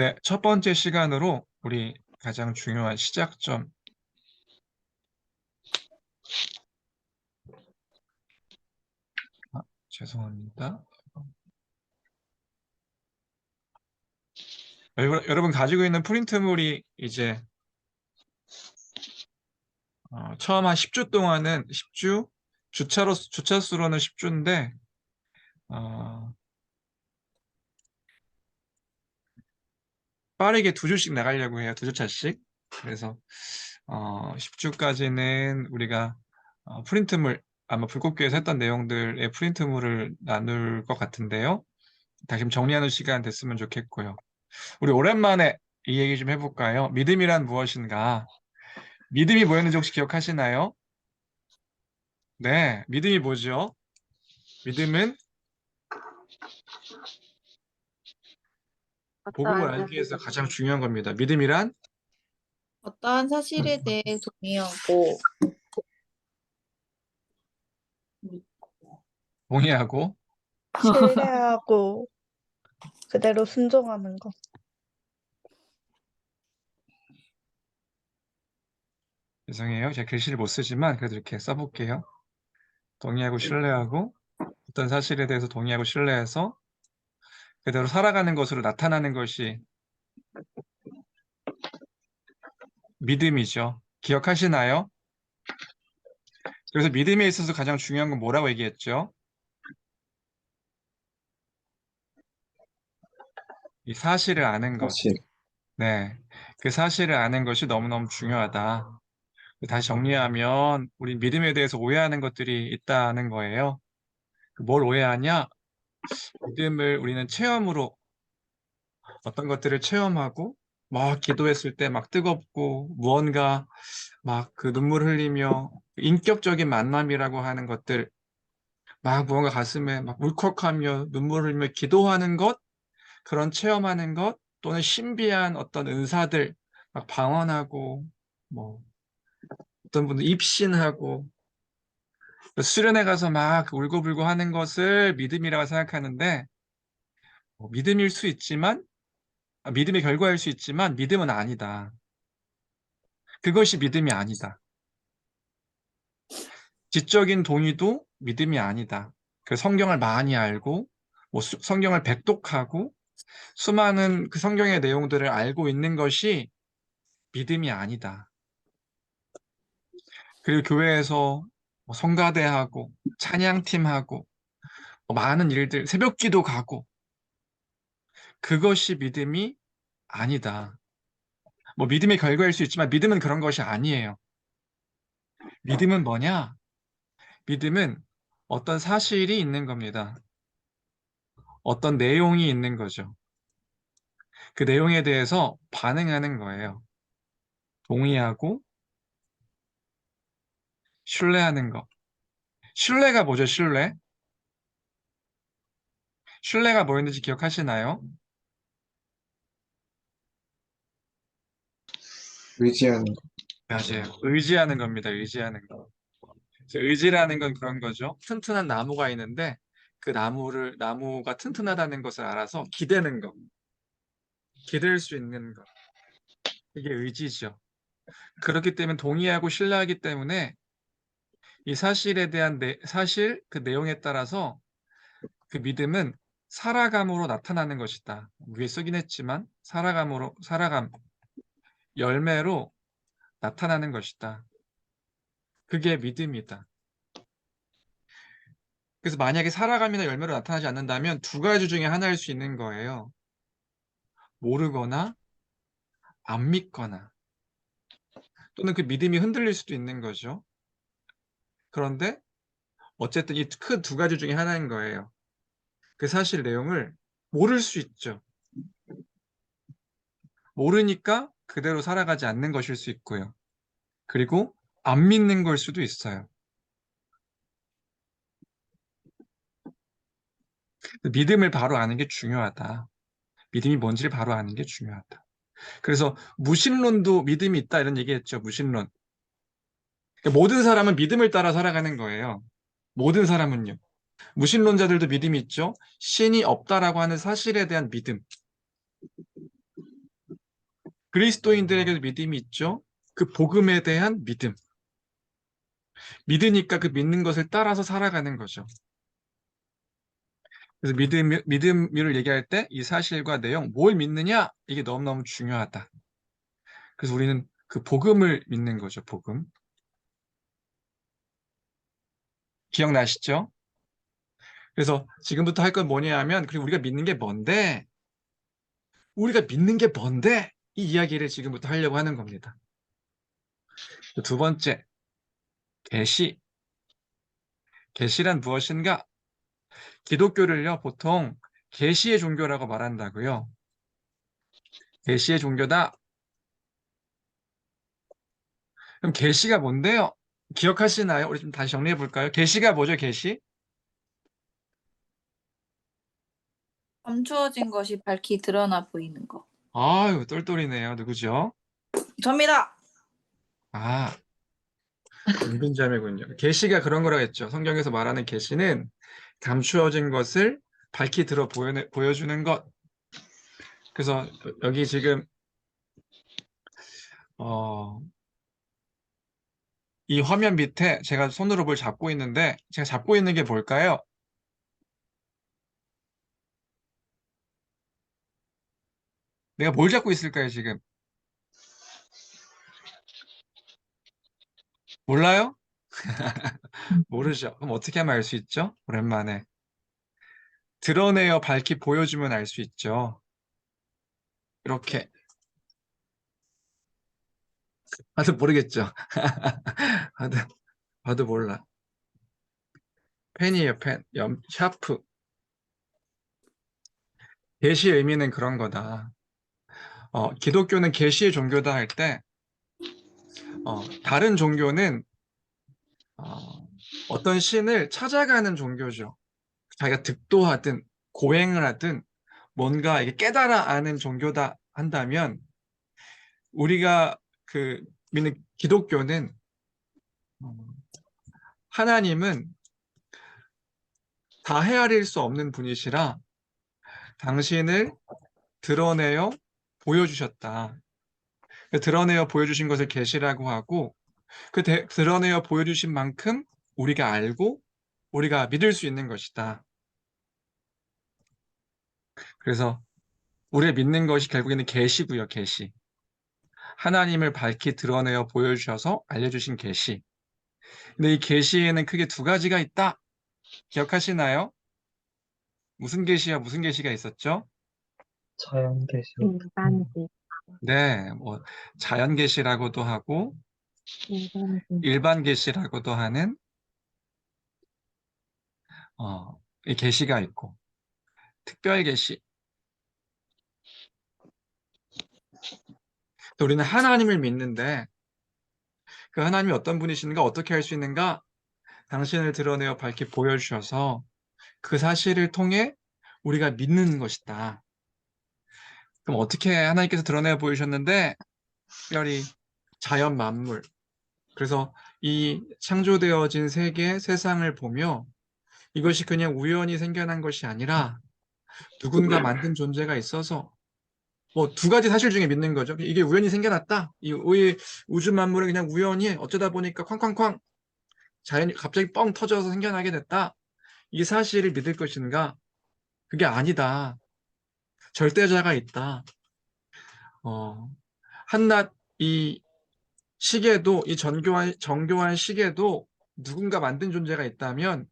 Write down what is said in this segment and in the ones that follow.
네, 첫 번째 시간으로 우리 가장 중요한 시작점. 죄송합니다. 여러분 가지고 있는 프린트물이 이제 처음 한 10주 동안은 10주, 주차수로는 10주인데 빠르게 2주씩 나가려고 해요. 2주차씩. 그래서 10주까지는 우리가 프린트물, 아마 불꽃교에서 했던 내용들의 프린트물을 나눌 것 같은데요. 다시 좀 정리하는 시간 됐으면 좋겠고요. 우리 오랜만에 이 얘기 좀 해볼까요? 믿음이란 무엇인가? 믿음이 뭐였는지 혹시 기억하시나요? 네, 믿음이 뭐죠? 믿음은 복음을 어떠한, 알기 위해서 가장 중요한 겁니다. 믿음이란 어떠한 사실에 대해 동의하고, 동의하고, 신뢰하고 그대로 순종하는 것. 죄송해요. 제가 글씨를 못 쓰지만 그래도 이렇게 써볼게요. 동의하고 신뢰하고, 어떤 사실에 대해서 동의하고 신뢰해서 그대로 살아가는 것으로 나타나는 것이 믿음이죠. 기억하시나요? 그래서 믿음에 있어서 가장 중요한 건 뭐라고 얘기했죠? 이 사실을 아는 것. 사실. 네. 그 사실을 아는 것이 너무너무 중요하다. 다시 정리하면 우리 믿음에 대해서 오해하는 것들이 있다는 거예요. 뭘 오해하냐? 믿음을 우리는 체험으로 어떤 것들을 체험하고 막 기도했을 때 막 뜨겁고 무언가 막 그 눈물 흘리며 인격적인 만남이라고 하는 것들 막 무언가 가슴에 막 울컥하며 눈물 흘리며 기도하는 것 그런 체험하는 것 또는 신비한 어떤 은사들 막 방언하고 뭐 어떤 분은 입신하고 수련회 가서 막 울고불고 하는 것을 믿음이라고 생각하는데 믿음일 수 있지만 믿음의 결과일 수 있지만 믿음은 아니다. 그것이 믿음이 아니다. 지적인 동의도 믿음이 아니다. 그 성경을 많이 알고 뭐 성경을 백독하고 수많은 그 성경의 내용들을 알고 있는 것이 믿음이 아니다. 그리고 교회에서 뭐 성가대하고 찬양팀하고 뭐 많은 일들 새벽기도 가고 그것이 믿음이 아니다. 뭐 믿음의 결과일 수 있지만 믿음은 그런 것이 아니에요. 믿음은 뭐냐? 믿음은 어떤 사실이 있는 겁니다. 어떤 내용이 있는 거죠. 그 내용에 대해서 반응하는 거예요. 동의하고 신뢰하는 거. 신뢰가 뭐죠, 신뢰? 신뢰가 뭐였는지 기억하시나요? 의지하는 것. 맞아요. 의지하는 겁니다. 의지하는 거. 의지라는 건 그런 거죠. 튼튼한 나무가 있는데 그 나무가 튼튼하다는 것을 알아서 기대는 거. 기댈 수 있는 거. 이게 의지죠. 그렇기 때문에 동의하고 신뢰하기 때문에 이 사실에 대한 사실 그 내용에 따라서 그 믿음은 살아감으로 나타나는 것이다. 위에 쓰긴 했지만 살아감, 열매로 나타나는 것이다. 그게 믿음이다. 그래서 만약에 살아감이나 열매로 나타나지 않는다면 두 가지 중에 하나일 수 있는 거예요. 모르거나 안 믿거나 또는 그 믿음이 흔들릴 수도 있는 거죠. 그런데 어쨌든 이 큰 두 가지 중에 하나인 거예요. 그 사실 내용을 모를 수 있죠. 모르니까 그대로 살아가지 않는 것일 수 있고요. 그리고 안 믿는 걸 수도 있어요. 믿음을 바로 아는 게 중요하다. 믿음이 뭔지를 바로 아는 게 중요하다. 그래서 무신론도 믿음이 있다 이런 얘기했죠. 무신론. 그러니까 모든 사람은 믿음을 따라 살아가는 거예요. 모든 사람은요. 무신론자들도 믿음이 있죠. 신이 없다라고 하는 사실에 대한 믿음. 그리스도인들에게도 믿음이 있죠. 그 복음에 대한 믿음. 믿으니까 그 믿는 것을 따라서 살아가는 거죠. 그래서 믿음을 얘기할 때 이 사실과 내용, 뭘 믿느냐? 이게 너무너무 중요하다. 그래서 우리는 그 복음을 믿는 거죠, 복음. 기억나시죠? 그래서 지금부터 할 건 뭐냐 하면, 그리고 우리가 믿는 게 뭔데? 우리가 믿는 게 뭔데? 이 이야기를 지금부터 하려고 하는 겁니다. 두 번째, 계시. 계시란 무엇인가? 기독교를요, 보통 계시의 종교라고 말한다고요. 계시의 종교다. 그럼 계시가 뭔데요? 기억하시나요? 우리 좀 다시 정리해 볼까요? 계시가 뭐죠, 계시? 감추어진 것이 밝히 드러나 보이는 거. 아유, 똘똘이네요. 누구죠? 접니다. 아, 은근자매군요. 계시가 그런 거라고 했죠. 성경에서 말하는 계시는 감추어진 것을 밝히 보여주는 것. 그래서 여기 지금 어, 이 화면 밑에 제가 손으로 뭘 잡고 있는데 제가 잡고 있는 게 뭘까요? 내가 뭘 잡고 있을까요, 지금? 몰라요? 모르죠. 그럼 어떻게 하면 알 수 있죠? 오랜만에. 드러내어 밝히 보여주면 알 수 있죠. 이렇게. 봐도 모르겠죠? 봐도, 봐도 몰라. 펜이에요, 펜. 샤프. 계시의 의미는 그런 거다. 기독교는 계시의 종교다 할 때, 다른 종교는 어떤 신을 찾아가는 종교죠. 자기가 득도하든 고행을 하든 뭔가 이게 깨달아 아는 종교다 한다면 우리가 그 믿는 기독교는 어, 하나님은 다 헤아릴 수 없는 분이시라 당신을 드러내어 보여주셨다. 그 드러내어 보여주신 것을 계시라고 하고 드러내어 보여주신 만큼 우리가 알고 우리가 믿을 수 있는 것이다. 그래서 우리가 믿는 것이 결국에는 계시고요, 계시. 하나님을 밝히 드러내어 보여주셔서 알려주신 계시. 근데 이 계시에는 크게 두 가지가 있다. 기억하시나요? 무슨 계시와 무슨 계시가 있었죠? 자연 계시, 일반계, 네, 뭐 자연 계시라고도 하고 일반계, 일반 계시라고도 하는 이 계시가 있고 특별 계시. 우리는 하나님을 믿는데 그 하나님이 어떤 분이신가 어떻게 할 수 있는가 당신을 드러내어 밝히 보여주셔서 그 사실을 통해 우리가 믿는 것이다. 그럼 어떻게 하나님께서 드러내어 보이셨는데 특별히 자연 만물. 그래서 이 창조되어진 세계, 세상을 보며 이것이 그냥 우연히 생겨난 것이 아니라 누군가 만든 존재가 있어서 뭐 두 가지 사실 중에 믿는 거죠. 이게 우연히 생겨났다. 이 우주 만물은 그냥 우연히 어쩌다 보니까 쾅쾅쾅 자연이 갑자기 뻥 터져서 생겨나게 됐다. 이 사실을 믿을 것인가? 그게 아니다. 절대자가 있다. 어, 한낱 이 시계도 이 정교한 시계도 누군가 만든 존재가 있다면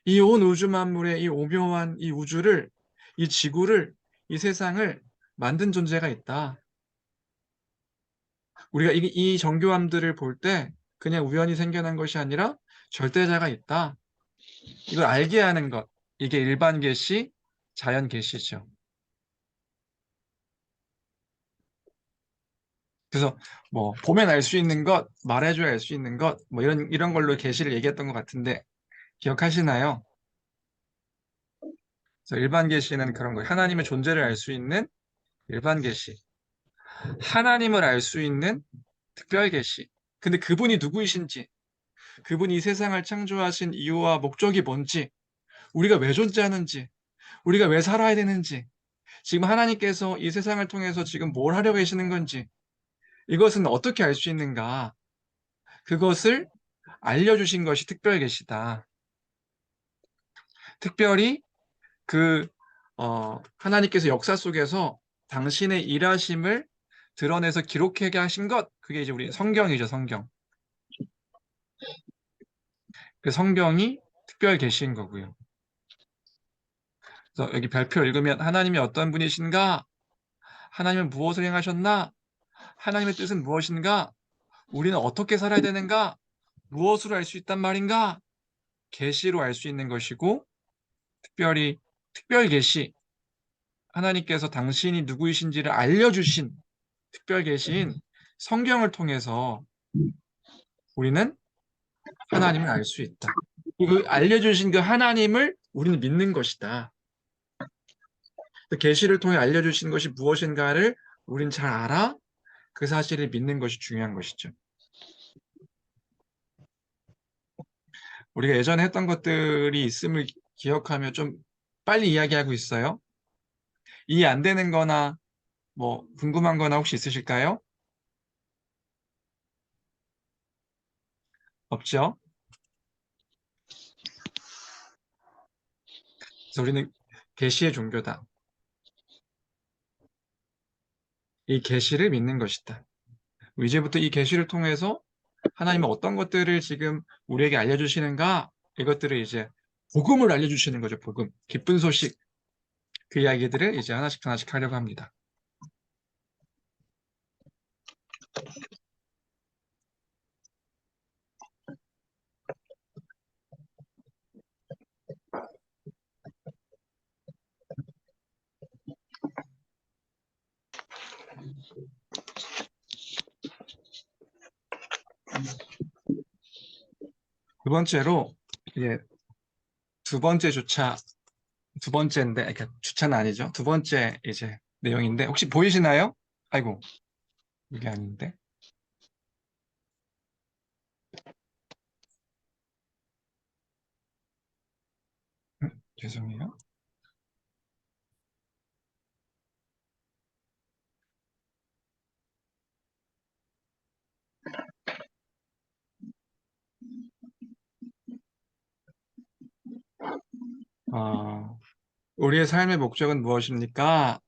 이 온 우주 만물의 이 오묘한 이 우주를 이 지구를 이 세상을 만든 존재가 있다. 우리가 이 정교함들을 볼 때 그냥 우연히 생겨난 것이 아니라 절대자가 있다. 이걸 알게 하는 것. 이게 일반 계시, 자연 계시죠. 그래서 뭐 보면 알 수 있는 것, 말해줘야 알 수 있는 것, 뭐 이런 걸로 계시를 얘기했던 것 같은데 기억하시나요? 그래서 일반 계시는 그런 거예요. 하나님의 존재를 알 수 있는 일반 계시. 하나님을 알 수 있는 특별 계시. 근데 그분이 누구이신지, 그분이 이 세상을 창조하신 이유와 목적이 뭔지, 우리가 왜 존재하는지, 우리가 왜 살아야 되는지, 지금 하나님께서 이 세상을 통해서 지금 뭘 하려 계시는 건지, 이것은 어떻게 알 수 있는가? 그것을 알려주신 것이 특별 계시다. 특별히 그 하나님께서 역사 속에서 당신의 일하심을 드러내서 기록하게 하신 것, 그게 이제 우리 성경이죠, 성경. 그 성경이 특별 계시인 거고요. 그래서 여기 별표 읽으면 하나님이 어떤 분이신가? 하나님은 무엇을 행하셨나? 하나님의 뜻은 무엇인가? 우리는 어떻게 살아야 되는가? 무엇으로 알 수 있단 말인가? 계시로 알 수 있는 것이고, 특별히 특별 계시, 하나님께서 당신이 누구이신지를 알려주신 특별 계시인 성경을 통해서 우리는 하나님을 알 수 있다. 그 알려주신 그 하나님을 우리는 믿는 것이다. 그 계시를 통해 알려주신 것이 무엇인가를 우린 잘 알아 그 사실을 믿는 것이 중요한 것이죠. 우리가 예전에 했던 것들이 있음을 기억하며 좀 빨리 이야기하고 있어요. 이해 안 되는 거나 뭐 궁금한 거나 혹시 있으실까요? 없죠? 그래서 우리는 계시의 종교다. 이 계시를 믿는 것이다. 이제부터 이 계시를 통해서 하나님은 어떤 것들을 지금 우리에게 알려주시는가? 이것들을 이제 복음을 알려주시는 거죠. 복음. 기쁜 소식. 그 이야기들을 이제 하나씩 하나씩 하려고 합니다. 두 번째로 이제 두 번째 주차, 두 번째인데, 그러니까 주차는 아니죠. 두 번째 이제 내용인데 혹시 보이시나요? 아이고, 이게 아닌데. 죄송해요. 우리의 삶의 목적은 무엇입니까?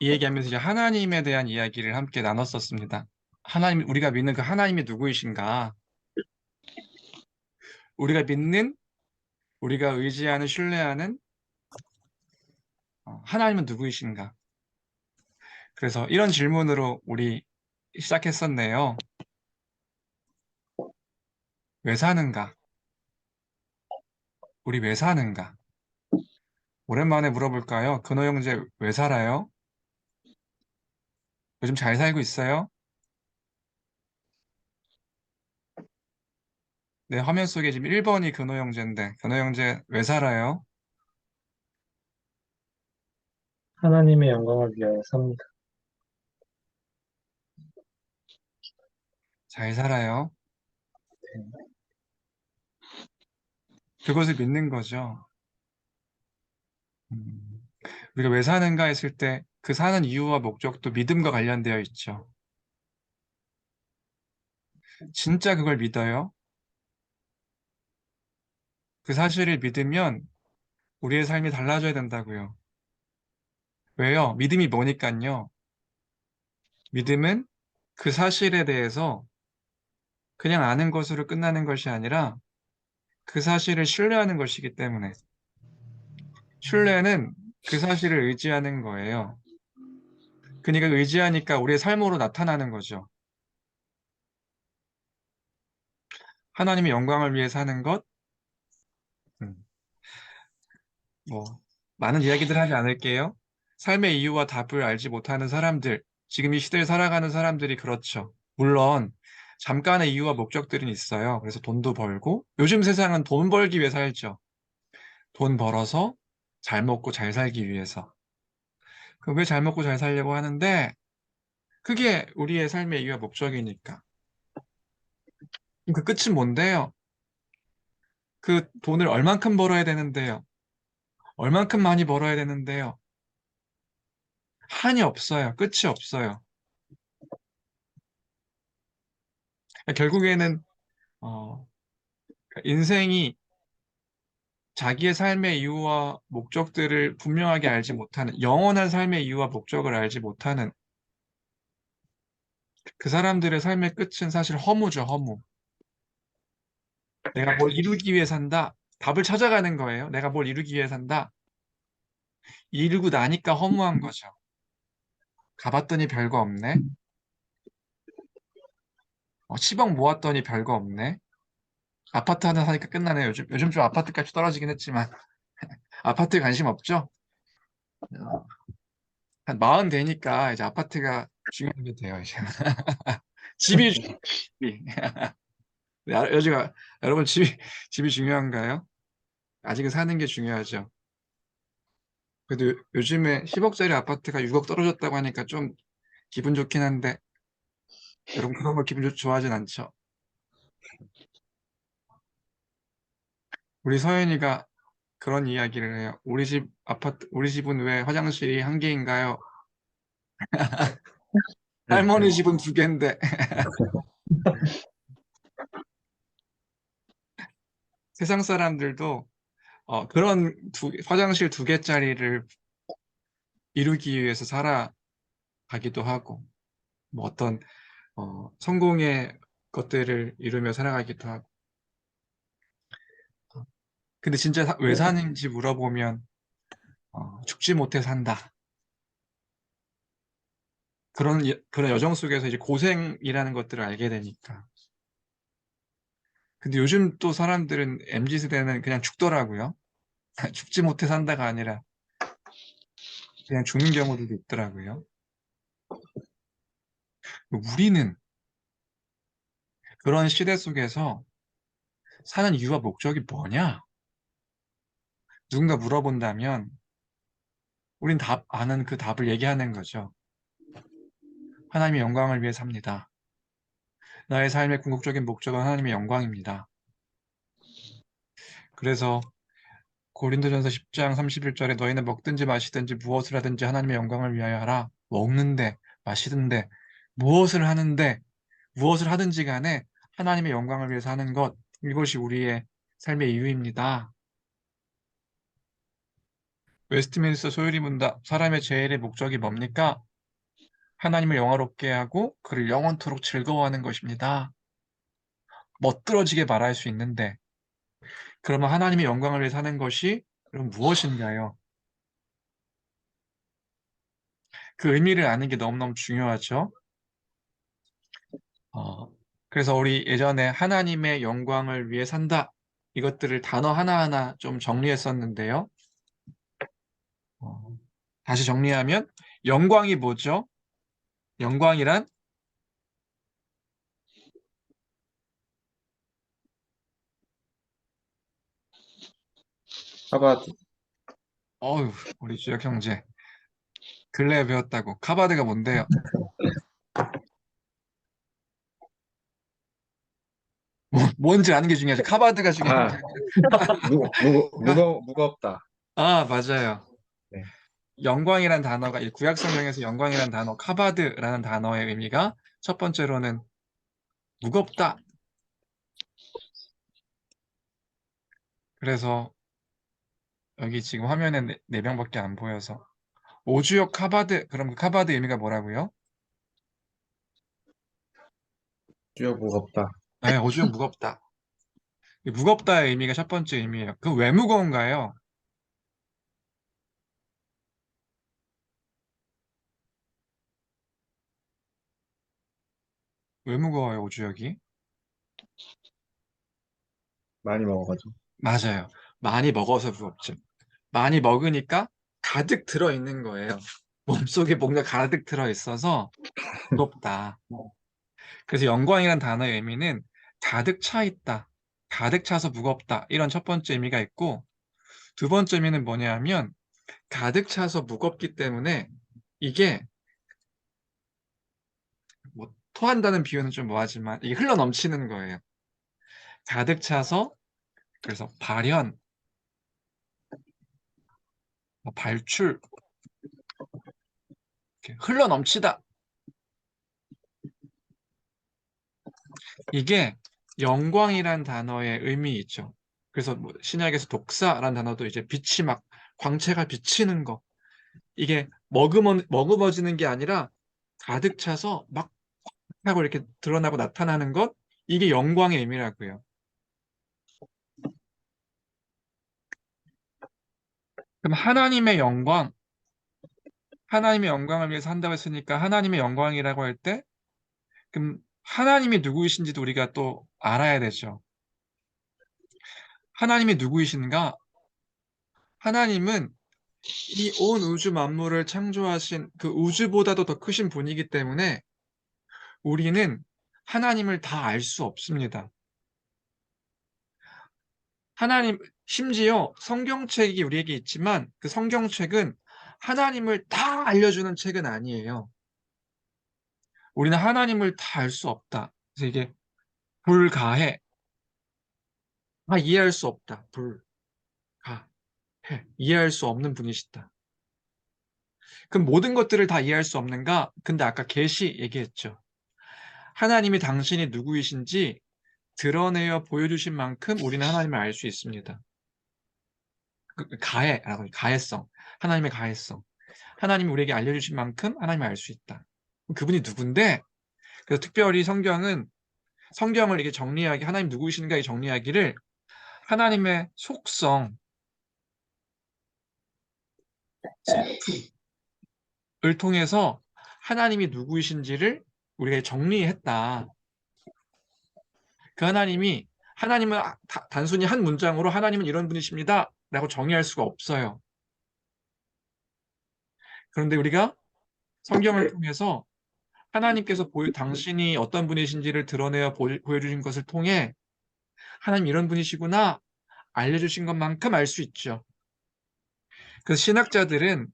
이 얘기하면서 이제 하나님에 대한 이야기를 함께 나눴었습니다. 하나님, 우리가 믿는 그 하나님이 누구이신가? 우리가 믿는, 우리가 의지하는, 신뢰하는 하나님은 누구이신가? 그래서 이런 질문으로 우리 시작했었네요. 왜 사는가? 우리 왜 사는가? 오랜만에 물어볼까요? 근호 형제 왜 살아요? 요즘 잘 살고 있어요? 네, 화면 속에 지금 1번이 근호 형제인데, 근호 형제 왜 살아요? 하나님의 영광을 위하여 삽니다. 잘 살아요. 그것을 믿는 거죠. 음, 우리가 왜 사는가 했을 때 그 사는 이유와 목적도 믿음과 관련되어 있죠. 진짜 그걸 믿어요? 그 사실을 믿으면 우리의 삶이 달라져야 된다고요. 왜요? 믿음이 뭐니까요. 믿음은 그 사실에 대해서 그냥 아는 것으로 끝나는 것이 아니라 그 사실을 신뢰하는 것이기 때문에 신뢰는 그 사실을 의지하는 거예요. 그러니까 의지하니까 우리의 삶으로 나타나는 거죠. 하나님의 영광을 위해 사는 것, 음, 뭐 많은 이야기들 하지 않을게요. 삶의 이유와 답을 알지 못하는 사람들, 지금 이 시대를 살아가는 사람들이 그렇죠. 물론 잠깐의 이유와 목적들은 있어요. 그래서 돈도 벌고 요즘 세상은 돈 벌기 위해 살죠. 돈 벌어서 잘 먹고 잘 살기 위해서. 그 왜 잘 먹고 잘 살려고 하는데 그게 우리의 삶의 이유와 목적이니까. 그 끝은 뭔데요? 그 돈을 얼만큼 벌어야 되는데요? 얼만큼 많이 벌어야 되는데요? 한이 없어요. 끝이 없어요. 결국에는 어, 인생이 자기의 삶의 이유와 목적들을 분명하게 알지 못하는, 영원한 삶의 이유와 목적을 알지 못하는 그 사람들의 삶의 끝은 사실 허무죠, 허무. 내가 뭘 이루기 위해 산다. 답을 찾아가는 거예요. 내가 뭘 이루기 위해 산다. 이루고 나니까 허무한 거죠. 가봤더니 별거 없네. 10억 모았더니 별거 없네. 아파트 하나 사니까 끝나네. 요즘 좀 아파트 값이 떨어지긴 했지만. 아파트에 관심 없죠? 어, 한 40 되니까 이제 아파트가 중요한 게 돼요, 이제. 집이, 집이. 요즘, 여러분, 집이 중요한가요? 아직은 사는 게 중요하죠. 그래도 요즘에 10억짜리 아파트가 6억 떨어졌다고 하니까 좀 기분 좋긴 한데, 여러분 그런 거 기분 좋아하진 않죠? 우리 서연이가 그런 이야기를 해요. 우리 집은 왜 화장실이 한 개인가요? 할머니 집은 두 개인데. 세상 사람들도 그런 화장실 두 개짜리를 이루기 위해서 살아가기도 하고, 뭐 어떤 성공의 것들을 이루며 살아가기도 하고. 근데 진짜 왜 사는지 물어보면 죽지 못해 산다. 그런 여정 속에서 이제 고생이라는 것들을 알게 되니까. 근데 요즘 또 사람들은 MZ 세대는 그냥 죽더라고요. 죽지 못해 산다가 아니라 그냥 죽는 경우들도 있더라고요. 우리는 그런 시대 속에서 사는 이유와 목적이 뭐냐? 누군가 물어본다면 우린 아는 그 답을 얘기하는 거죠. 하나님의 영광을 위해 삽니다. 나의 삶의 궁극적인 목적은 하나님의 영광입니다. 그래서 고린도전서 10장 31절에 너희는 먹든지 마시든지 무엇을 하든지 하나님의 영광을 위하여 하라. 먹는데 마시든데 무엇을 하는데 무엇을 하든지 간에 하나님의 영광을 위해서 하는 것, 이것이 우리의 삶의 이유입니다. 웨스트민스터 소율이 문답, 사람의 제일의 목적이 뭡니까? 하나님을 영화롭게 하고 그를 영원토록 즐거워하는 것입니다. 멋들어지게 말할 수 있는데, 그러면 하나님의 영광을 위해 사는 것이 그럼 무엇인가요? 그 의미를 아는 게 너무너무 중요하죠. 어, 그래서 우리 예전에 하나님의 영광을 위해 산다. 이것들을 단어 하나하나 좀 정리했었는데요. 어, 다시 정리하면 영광이 뭐죠? 영광이란 카바드. 어휴, 우리 주혁 형제 근래에 배웠다고. 카바드가 뭔데요? 뭔지 아는 게 중요하죠. 카바드가 중요한 게 아, 무겁다. 맞아요. 네. 영광이란 단어가 이 구약 성경에서 영광이란 단어 카바드라는 단어의 의미가 첫 번째로는 무겁다. 그래서 여기 지금 화면에 네 명밖에 안 보여서 오주역 카바드, 그럼 그 카바드 의미가 뭐라고요? 쭉 무겁다. 네, 오주역 무겁다. 이 무겁다의 의미가 첫 번째 의미예요. 그 왜 무거운가요? 왜 무거워요, 오주역이? 많이 먹어가지고. 맞아요. 많이 먹어서 무겁죠. 많이 먹으니까 가득 들어있는 거예요. 몸속에 뭔가 가득 들어있어서 무겁다. 그래서 영광이란 단어의 의미는 가득 차 있다. 가득 차서 무겁다. 이런 첫 번째 의미가 있고, 두 번째 의미는 뭐냐 하면 가득 차서 무겁기 때문에 이게 뭐 토한다는 비유는 좀 뭐하지만 이게 흘러 넘치는 거예요. 가득 차서 그래서 발현, 발출, 이렇게 흘러 넘치다. 이게 영광이란 단어의 의미 있죠. 그래서 뭐 신약에서 독사라는 단어도 이제 빛이 막 광채가 비치는 거. 이게 머금어지는 게 아니라 가득 차서 막 하고 이렇게 드러나고 나타나는 것. 이게 영광의 의미라고요. 그럼 하나님의 영광을 위해서 한다고 했으니까 하나님의 영광이라고 할 때, 그럼 하나님이 누구이신지도 우리가 또 알아야 되죠. 하나님이 누구이신가? 하나님은 이 온 우주 만물을 창조하신 그 우주보다도 더 크신 분이기 때문에 우리는 하나님을 다 알 수 없습니다. 심지어 성경책이 우리에게 있지만 그 성경책은 하나님을 다 알려주는 책은 아니에요. 우리는 하나님을 다 알 수 없다. 그래서 이게 불가해. 다 이해할 수 없다. 불가해. 이해할 수 없는 분이시다. 그럼 모든 것들을 다 이해할 수 없는가? 근데 아까 계시 얘기했죠. 하나님이 당신이 누구이신지 드러내어 보여주신 만큼 우리는 하나님을 알 수 있습니다. 가해성. 하나님의 가해성. 하나님이 우리에게 알려주신 만큼 하나님을 알 수 있다. 그분이 누군데? 그래서 특별히 성경을 이게 정리하기, 하나님 누구이신가 이 정리하기를 하나님의 속성을 통해서 하나님이 누구이신지를 우리가 정리했다. 그 하나님은 단순히 한 문장으로 하나님은 이런 분이십니다. 라고 정의할 수가 없어요. 그런데 우리가 성경을 통해서 하나님께서 당신이 어떤 분이신지를 드러내어 보여주신 것을 통해 하나님 이런 분이시구나 알려주신 것만큼 알 수 있죠. 그래서 신학자들은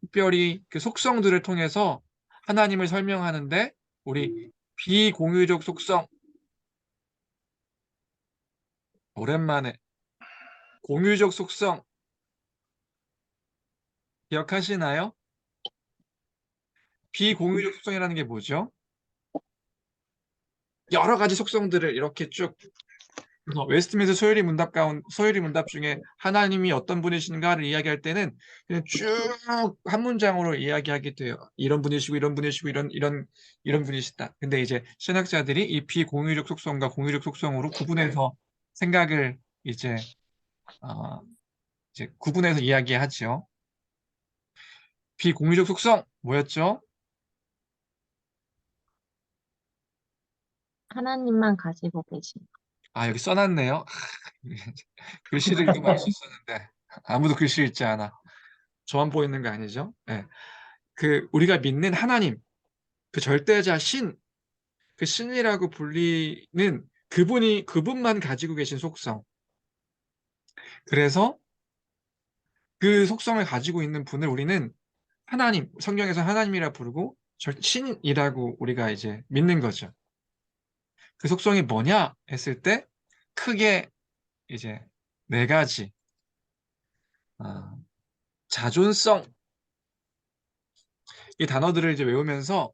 특별히 그 속성들을 통해서 하나님을 설명하는데 우리 비공유적 속성, 오랜만에 공유적 속성 기억하시나요? 비공유적 속성이라는 게 뭐죠? 여러 가지 속성들을 이렇게 쭉 그래서 웨스트민스터 소요리 문답 중에 하나님이 어떤 분이신가를 이야기할 때는 그냥 쭉 한 문장으로 이야기하게 돼요. 이런 분이시고 이런 분이시고 이런 분이시다. 근데 이제 신학자들이 이 비공유적 속성과 공유적 속성으로 구분해서 생각을 어, 이제 구분해서 이야기하죠. 비공유적 속성 뭐였죠? 하나님만 가지고 계신. 아, 여기 써놨네요. 글씨를 읽으면 알 수 있었는데 아무도 글씨 읽지 않아. 저만 보이는 거 아니죠? 네. 그 우리가 믿는 하나님, 그 절대자 신, 그 신이라고 불리는 그분만 가지고 계신 속성. 그래서 그 속성을 가지고 있는 분을 우리는 하나님, 성경에서 하나님이라 부르고 신이라고 우리가 이제 믿는 거죠. 그 속성이 뭐냐 했을 때 크게 이제 네 가지. 자존성. 이 단어들을 이제 외우면서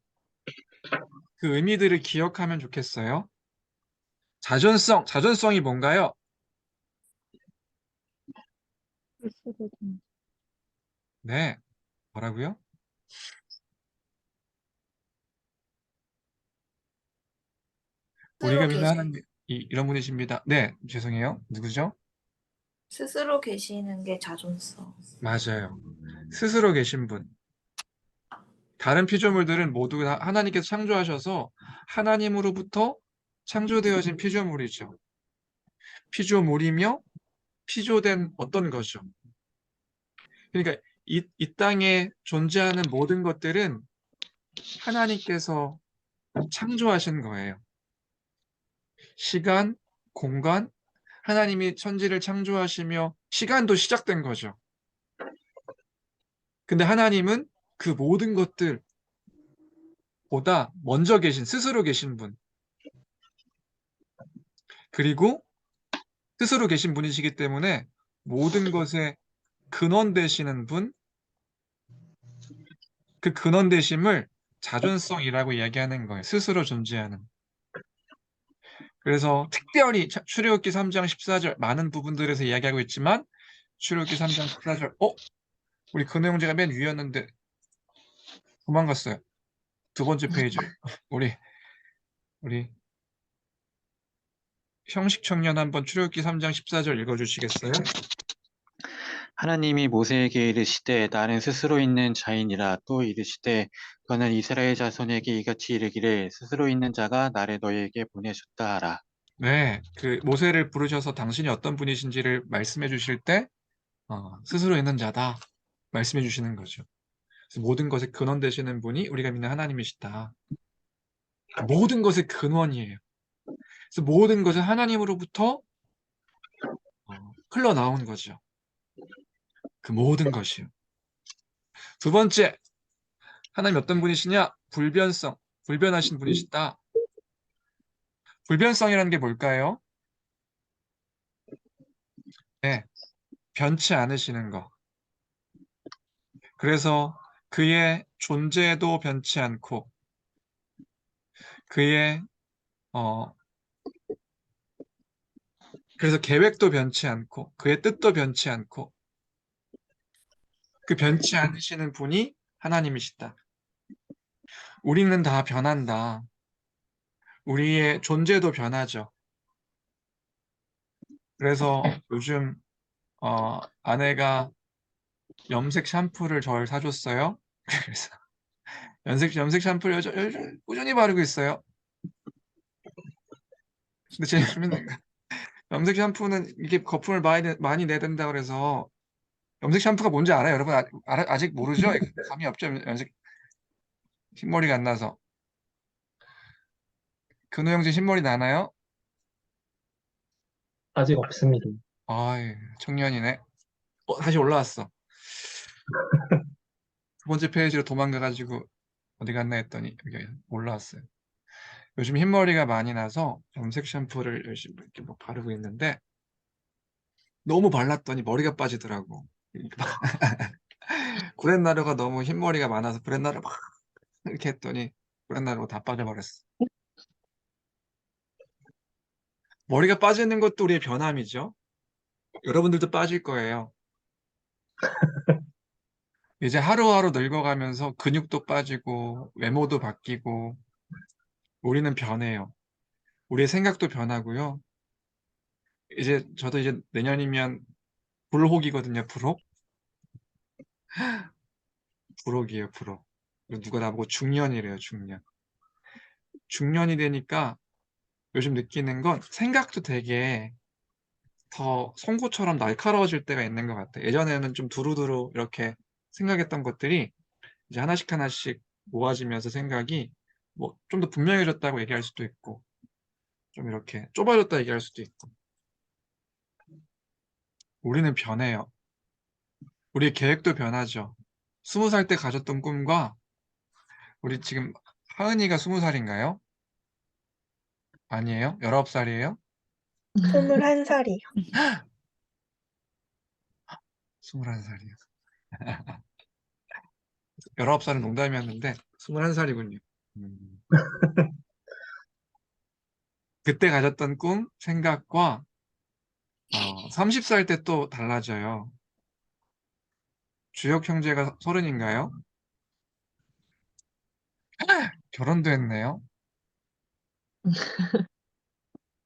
그 의미들을 기억하면 좋겠어요. 자존성이 뭔가요? 네, 뭐라고요? 우리가 스스로 믿는 계시, 하나님 이런 분이십니다. 네, 죄송해요. 누구죠? 스스로 계시는 게 자존성. 맞아요. 스스로 계신 분. 다른 피조물들은 모두 다 하나님께서 창조하셔서 하나님으로부터 창조되어진 피조물이죠. 피조물이며 피조된 어떤 거죠. 그러니까 이 땅에 존재하는 모든 것들은 하나님께서 창조하신 거예요. 시간, 공간, 하나님이 천지를 창조하시며 시간도 시작된 거죠. 근데 하나님은 그 모든 것들보다 먼저 스스로 계신 분. 그리고 스스로 계신 분이시기 때문에 모든 것의 근원 되시는 분, 그 근원되심을 자존성이라고 이야기하는 거예요. 스스로 존재하는. 그래서 특별히 출애굽기 3장 14절 많은 부분들에서 이야기하고 있지만 출애굽기 3장 14절 우리 근호형제가 맨 위였는데 도망갔어요. 두 번째 페이지. 우리 형식 청년 한번 출애굽기 3장 14절 읽어주시겠어요? 하나님이 모세에게 이르시되 나는 스스로 있는 자이니라. 또 이르시되 너는 이스라엘 자손에게 이같이 이르기를 스스로 있는 자가 나를 너희에게 보내셨다 하라. 네, 그 모세를 부르셔서 당신이 어떤 분이신지를 말씀해 주실 때 스스로 있는 자다 말씀해 주시는 거죠. 그래서 모든 것의 근원 되시는 분이 우리가 믿는 하나님이시다. 모든 것의 근원이에요. 그래서 모든 것은 하나님으로부터 흘러나온 거죠. 그 모든 것이요. 두 번째, 하나님 어떤 분이시냐? 불변하신 분이시다. 불변성이라는 게 뭘까요? 네, 변치 않으시는 거. 그래서 그의 존재도 변치 않고, 그의, 어, 그래서 계획도 변치 않고, 그의 뜻도 변치 않고, 그 변치 않으시는 분이 하나님이시다. 우리는 다 변한다. 우리의 존재도 변하죠. 그래서 요즘, 아내가 염색 샴푸를 저를 사줬어요. 그래서 염색 샴푸를 요즘 꾸준히 바르고 있어요. 근데 재밌는 거 염색 샴푸는 이게 거품을 많이 내댄다 그래서 염색 샴푸가 뭔지 알아요? 여러분 아직 모르죠? 감이 없죠? 염색 흰머리가 안 나서 근호영진 흰머리 나나요? 아직 없습니다. 아이 청년이네. 다시 올라왔어. 두 번째 페이지로 도망가가지고 어디 갔나 했더니 여기 올라왔어요. 요즘 흰머리가 많이 나서 염색 샴푸를 열심히 이렇게 뭐 바르고 있는데 너무 발랐더니 머리가 빠지더라고. 구렛나루가 너무 흰머리가 많아서 구렛나루 막 이렇게 했더니 구렛나루가 다 빠져버렸어. 머리가 빠지는 것도 우리의 변함이죠. 여러분들도 빠질 거예요. 이제 하루하루 늙어가면서 근육도 빠지고 외모도 바뀌고 우리는 변해요. 우리의 생각도 변하고요. 저도 이제 내년이면 불혹이거든요. 불혹? 불혹이에요. 불혹. 누가 나보고 중년이래요. 중년. 중년이 되니까 요즘 느끼는 건 생각도 되게 더 송곳처럼 날카로워질 때가 있는 것 같아요. 예전에는 좀 두루두루 이렇게 생각했던 것들이 이제 하나씩 하나씩 모아지면서 생각이 뭐 좀 더 분명해졌다고 얘기할 수도 있고 좀 이렇게 좁아졌다 얘기할 수도 있고 우리는 변해요. 우리의 계획도 변하죠. 20살 때 가졌던 꿈과 우리 지금 하은이가 20살인가요? 아니에요? 19살이에요? 21살이요. 21살이요. 19살은 농담이었는데 21살이군요. 그때 가졌던 꿈, 생각과 30살 때 또 달라져요. 주역 형제가 30인가요? 결혼도 했네요.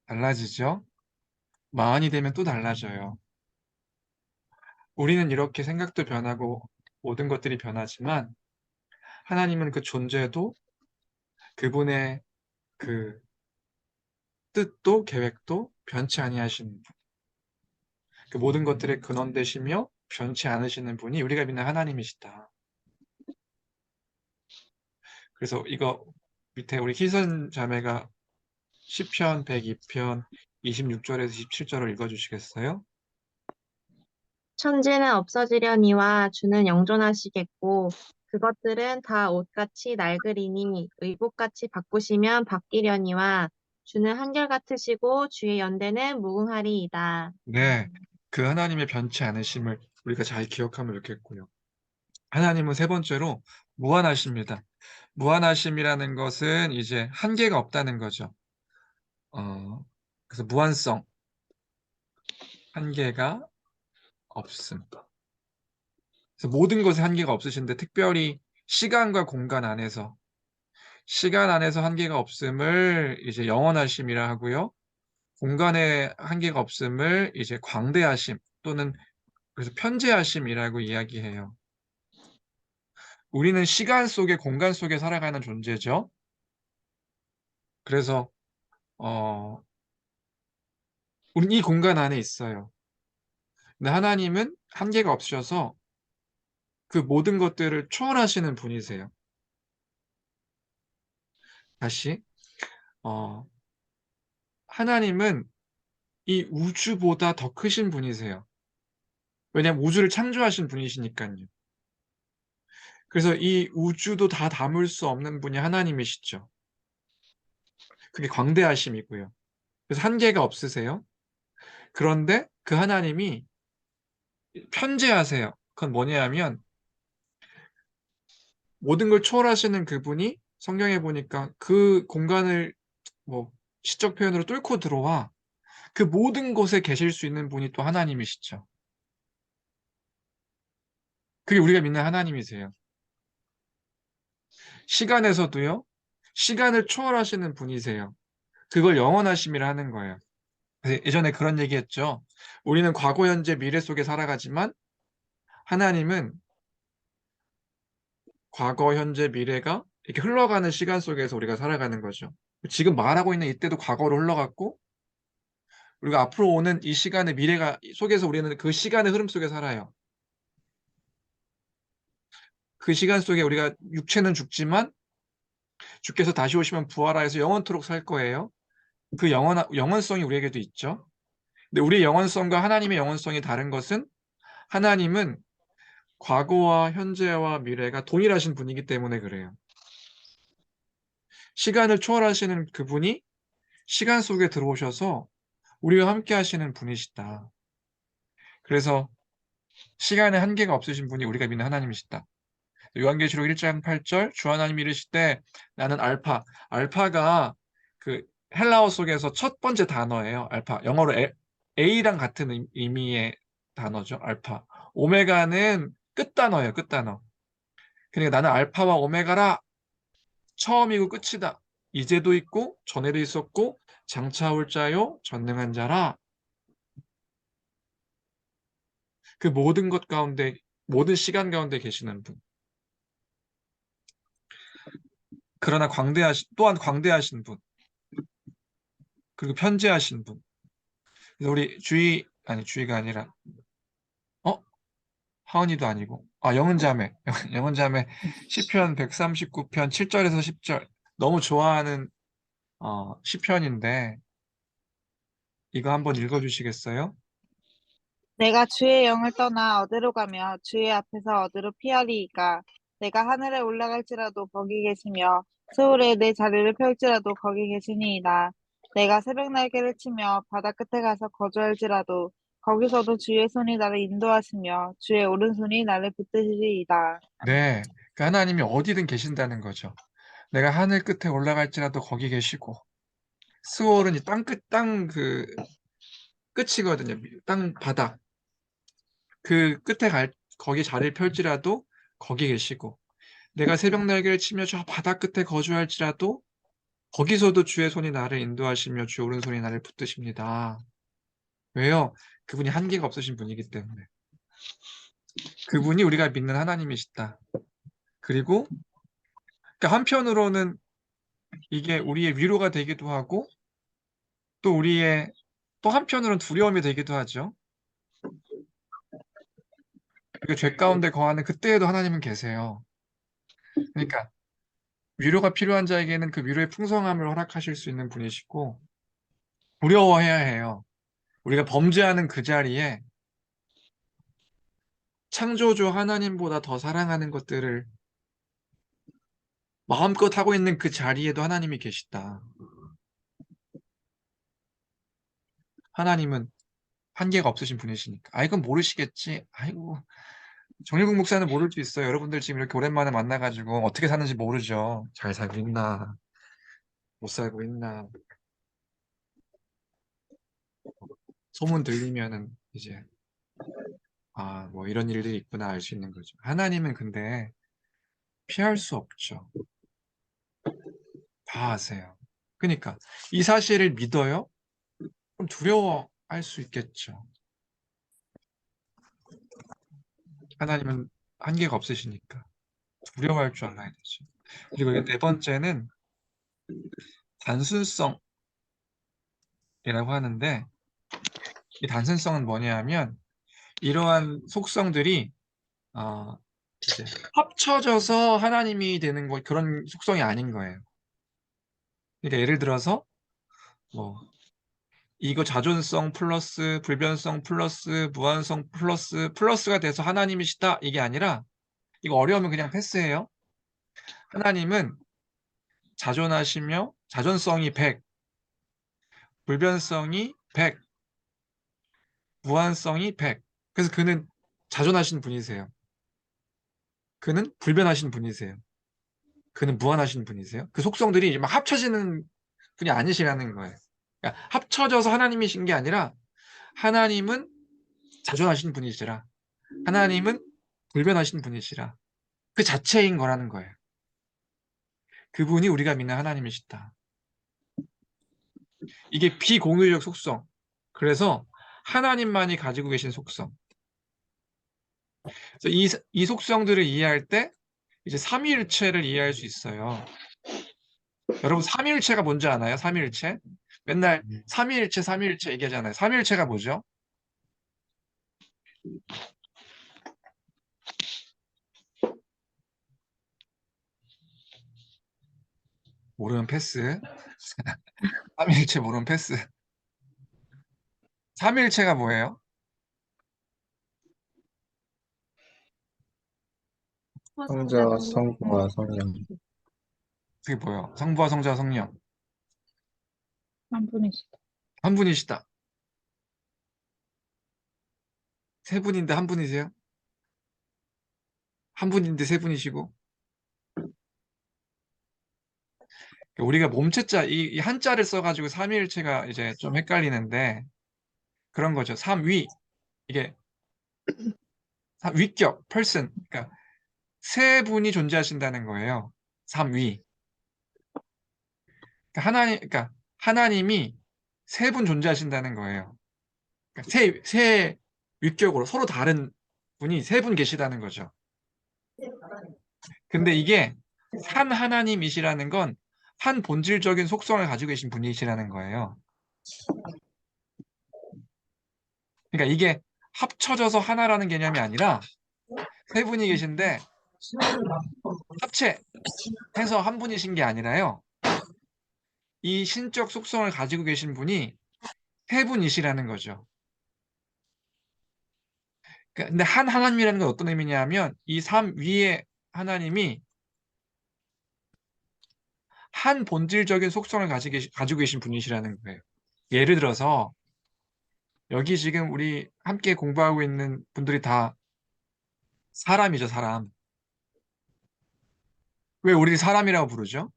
달라지죠? 마흔이 되면 또 달라져요. 우리는 이렇게 생각도 변하고 모든 것들이 변하지만 하나님은 그 존재도 그분의 그 뜻도 계획도 변치 아니하시는 분. 그 모든 것들의 근원 되시며 변치 않으시는 분이 우리가 믿는 하나님이시다. 그래서 이거 밑에 우리 희선 자매가 시편 102편 26절에서 27절을 읽어주시겠어요? 천지는 없어지려니와 주는 영존하시겠고 그것들은 다 옷같이 낡으리니 의복같이 바꾸시면 바뀌려니와 주는 한결같으시고 주의 연대는 무궁하리이다. 네, 그 하나님의 변치 않으심을 우리가 잘 기억하면 좋겠고요. 하나님은 세 번째로 무한하십니다. 무한하심이라는 것은 이제 한계가 없다는 거죠. 그래서 무한성, 한계가 없음. 그래서 모든 것에 한계가 없으신데 특별히 시간과 공간 안에서 시간 안에서 한계가 없음을 이제 영원하심이라 하고요. 공간에 한계가 없음을 이제 광대하심 또는 그래서 편재하심이라고 이야기해요. 우리는 시간 속에 공간 속에 살아가는 존재죠. 그래서 어, 우린 이 공간 안에 있어요. 근데 하나님은 한계가 없으셔서 그 모든 것들을 초월하시는 분이세요. 다시 어, 하나님은 이 우주보다 더 크신 분이세요. 왜냐하면 우주를 창조하신 분이시니까요. 그래서 이 우주도 다 담을 수 없는 분이 하나님이시죠. 그게 광대하심이고요. 그래서 한계가 없으세요. 그런데 그 하나님이 편재하세요. 그건 뭐냐면 모든 걸 초월하시는 그분이 성경에 보니까 그 공간을 뭐 시적 표현으로 뚫고 들어와 그 모든 곳에 계실 수 있는 분이 또 하나님이시죠. 그게 우리가 믿는 하나님이세요. 시간에서도요, 시간을 초월하시는 분이세요. 그걸 영원하심이라 하는 거예요. 그래서 예전에 그런 얘기 했죠. 우리는 과거, 현재, 미래 속에 살아가지만 하나님은 과거, 현재, 미래가 이렇게 흘러가는 시간 속에서 우리가 살아가는 거죠. 지금 말하고 있는 이때도 과거로 흘러갔고, 우리가 앞으로 오는 이 시간의 미래가 속에서 우리는 그 시간의 흐름 속에 살아요. 그 시간 속에 우리가 육체는 죽지만 주께서 다시 오시면 부활하여서 영원토록 살 거예요. 그 영원성이 우리에게도 있죠. 근데 우리의 영원성과 하나님의 영원성이 다른 것은 하나님은 과거와 현재와 미래가 동일하신 분이기 때문에 그래요. 시간을 초월하시는 그분이 시간 속에 들어오셔서 우리와 함께 하시는 분이시다. 그래서 시간에 한계가 없으신 분이 우리가 믿는 하나님이시다. 요한계시록 1장 8절 주 하나님이 이르시되 나는 알파. 알파가 그 헬라어 속에서 첫 번째 단어예요. 알파. 영어로 A랑 같은 의미의 단어죠. 알파. 오메가는 끝단어예요. 끝단어. 그러니까 나는 알파와 오메가라. 처음이고 끝이다. 이제도 있고 전에도 있었고 장차 올 자요 전능한 자라. 그 모든 것 가운데 모든 시간 가운데 계시는 분. 그러나 또한 광대하신 분. 그리고 편재하신 분. 그래서 우리 주희가 아니라 어? 하은이도 아니고 영은자매. 영은자매 시편 139편 7절에서 10절 너무 좋아하는 시편인데 이거 한번 읽어 주시겠어요? 내가 주의 영을 떠나 어디로 가며 주의 앞에서 어디로 피하리이까. 내가 하늘에 올라갈지라도 거기 계시며 세월에 내 자리를 펼지라도 거기 계시니이다. 내가 새벽 날개를 치며 바다 끝에 가서 거주할지라도 거기서도 주의 손이 나를 인도하시며 주의 오른손이 나를 붙드시리이다. 네. 그 하나님이 어디든 계신다는 거죠. 내가 하늘 끝에 올라갈지라도 거기 계시고 스월은 이 땅 그 끝이거든요. 땅 바닥. 그 끝에 거기 자리를 펼지라도 거기 계시고 내가 새벽 날개를 치며 저 바다 끝에 거주할지라도 거기서도 주의 손이 나를 인도하시며 주의 오른손이 나를 붙드십니다. 왜요? 그분이 한계가 없으신 분이기 때문에. 그분이 우리가 믿는 하나님이시다. 그리고 그러니까 한편으로는 이게 우리의 위로가 되기도 하고 또 또 한편으로는 두려움이 되기도 하죠. 우리가 죄 가운데 거하는 그때에도 하나님은 계세요. 그러니까 위로가 필요한 자에게는 그 위로의 풍성함을 허락하실 수 있는 분이시고 두려워해야 해요. 우리가 범죄하는 그 자리에 창조주 하나님보다 더 사랑하는 것들을 마음껏 하고 있는 그 자리에도 하나님이 계시다. 하나님은 한계가 없으신 분이시니까. 이건 모르시겠지. 아이고, 정일국 목사는 모를 수 있어요. 여러분들 지금 이렇게 오랜만에 만나가지고 어떻게 사는지 모르죠. 잘 살고 있나, 못 살고 있나. 소문 들리면은 이제, 아, 뭐 이런 일들이 있구나 알 수 있는 거죠. 하나님은 근데 피할 수 없죠. 다 아세요. 그러니까 이 사실을 믿어요? 그럼 두려워할 수 있겠죠. 하나님은 한계가 없으시니까 두려워할 줄 알아야 되죠. 그리고 이게 네 번째는 단순성이라고 하는데, 이 단순성은 뭐냐면 이러한 속성들이 이제 합쳐져서 하나님이 되는 거, 그런 속성이 아닌 거예요. 그러니까 예를 들어서 뭐 이거 자존성 플러스 불변성 플러스 무한성 플러스 플러스가 돼서 하나님이시다, 이게 아니라, 이거 어려우면 그냥 패스해요. 하나님은 자존하시며 자존성이 100, 불변성이 100, 무한성이 100. 그래서 그는 자존하신 분이세요. 그는 불변하신 분이세요. 그는 무한하신 분이세요. 그 속성들이 이제 막 합쳐지는 분이 아니시라는 거예요. 그러니까 합쳐져서 하나님이신 게 아니라, 하나님은 자존하신 분이시라, 하나님은 불변하신 분이시라, 그 자체인 거라는 거예요. 그분이 우리가 믿는 하나님이시다. 이게 비공유적 속성. 그래서 하나님만이 가지고 계신 속성. 그래서 이 속성들을 이해할 때 이제 삼위일체를 이해할 수 있어요. 여러분, 삼위일체가 뭔지 아나요? 삼위일체? 맨날 삼위일체, 삼위일체 얘기하잖아요. 삼위일체가 뭐죠? 모르면 패스. 삼위일체 모르면 패스. 삼위일체가 뭐예요? 성자와 성부와 성령. 그게 뭐예요? 성부와 성자와 성령. 한 분이시다. 한 분이시다. 세 분인데 한 분이세요? 한 분인데 세 분이시고. 우리가 몸체자, 이 한자를 써가지고 삼위일체가 이제 좀 헷갈리는데, 그런 거죠. 삼위. 이게 위격, person. 그러니까 세 분이 존재하신다는 거예요. 삼위. 그러니까 하나님이 세 분 존재하신다는 거예요. 그러니까 세 위격으로 서로 다른 분이 세 분 계시다는 거죠. 근데 이게 한 하나님이시라는 건 한 본질적인 속성을 가지고 계신 분이시라는 거예요. 그러니까 이게 합쳐져서 하나라는 개념이 아니라, 세 분이 계신데 합체해서 한 분이신 게 아니라요, 이 신적 속성을 가지고 계신 분이 세 분이시라는 거죠. 근데 한 하나님이라는 건 어떤 의미냐면, 이 삼 위의 하나님이 한 본질적인 속성을 가지고 계신 분이시라는 거예요. 예를 들어서 여기 지금 우리 함께 공부하고 있는 분들이 다 사람이죠, 사람. 왜 우리를 사람이라고 부르죠?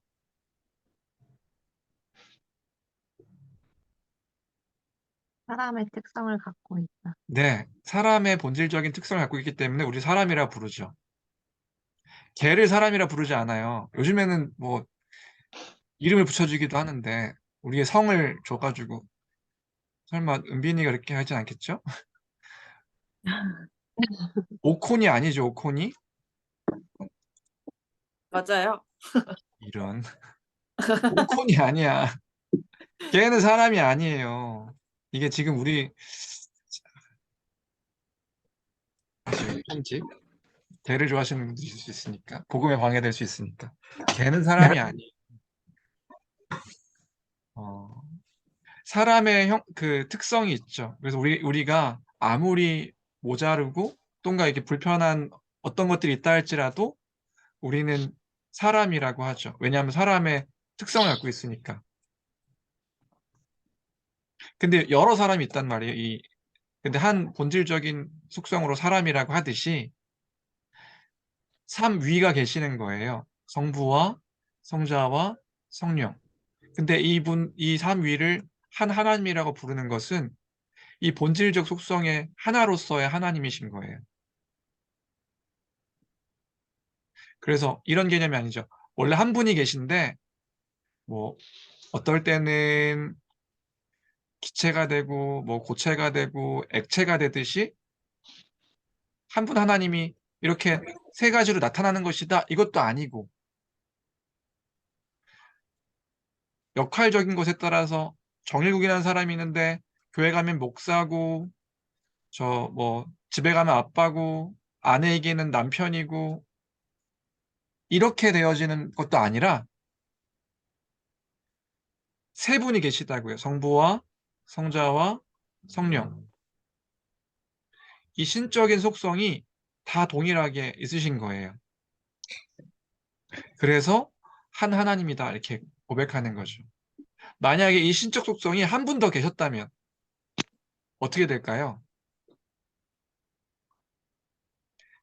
사람의 특성을 갖고 있다. 네, 사람의 본질적인 특성을 갖고 있기 때문에 우리 사람이라 부르죠. 개를 사람이라 부르지 않아요. 요즘에는 뭐 이름을 붙여주기도 하는데, 우리의 성을 줘가지고, 설마 은빈이가 그렇게 하진 않겠죠? 오콘이 아니죠, 오콘이? 맞아요. 이런. 오콘이 아니야. 걔는 사람이 아니에요. 이게 지금 우리, 다시 편집. 개를 좋아하시는 분들이 있을 수 있으니까. 복음에 방해될 수 있으니까. 걔는 사람이 아니에요. 어, 사람의 그 특성이 있죠. 그래서 우리가 아무리 모자르고 또가 이렇게 불편한 어떤 것들이 있다 할지라도 우리는 사람이라고 하죠. 왜냐하면 사람의 특성을 갖고 있으니까. 근데 여러 사람이 있단 말이에요. 근데 한 본질적인 속성으로 사람이라고 하듯이, 3위가 계시는 거예요. 성부와 성자와 성령. 근데 이 3위를 한 하나님이라고 부르는 것은 이 본질적 속성의 하나로서의 하나님이신 거예요. 그래서 이런 개념이 아니죠. 원래 한 분이 계신데 뭐 어떨 때는 기체가 되고 뭐 고체가 되고 액체가 되듯이 한 분 하나님이 이렇게 세 가지로 나타나는 것이다. 이것도 아니고 역할적인 것에 따라서 정일국이라는 사람이 있는데 교회 가면 목사고 저 뭐 집에 가면 아빠고 아내에게는 남편이고 이렇게 되어지는 것도 아니라 세 분이 계시다고요. 성부와 성자와 성령. 이 신적인 속성이 다 동일하게 있으신 거예요. 그래서 한 하나님이다 이렇게 고백하는 거죠. 만약에 이 신적 속성이 한 분 더 계셨다면 어떻게 될까요?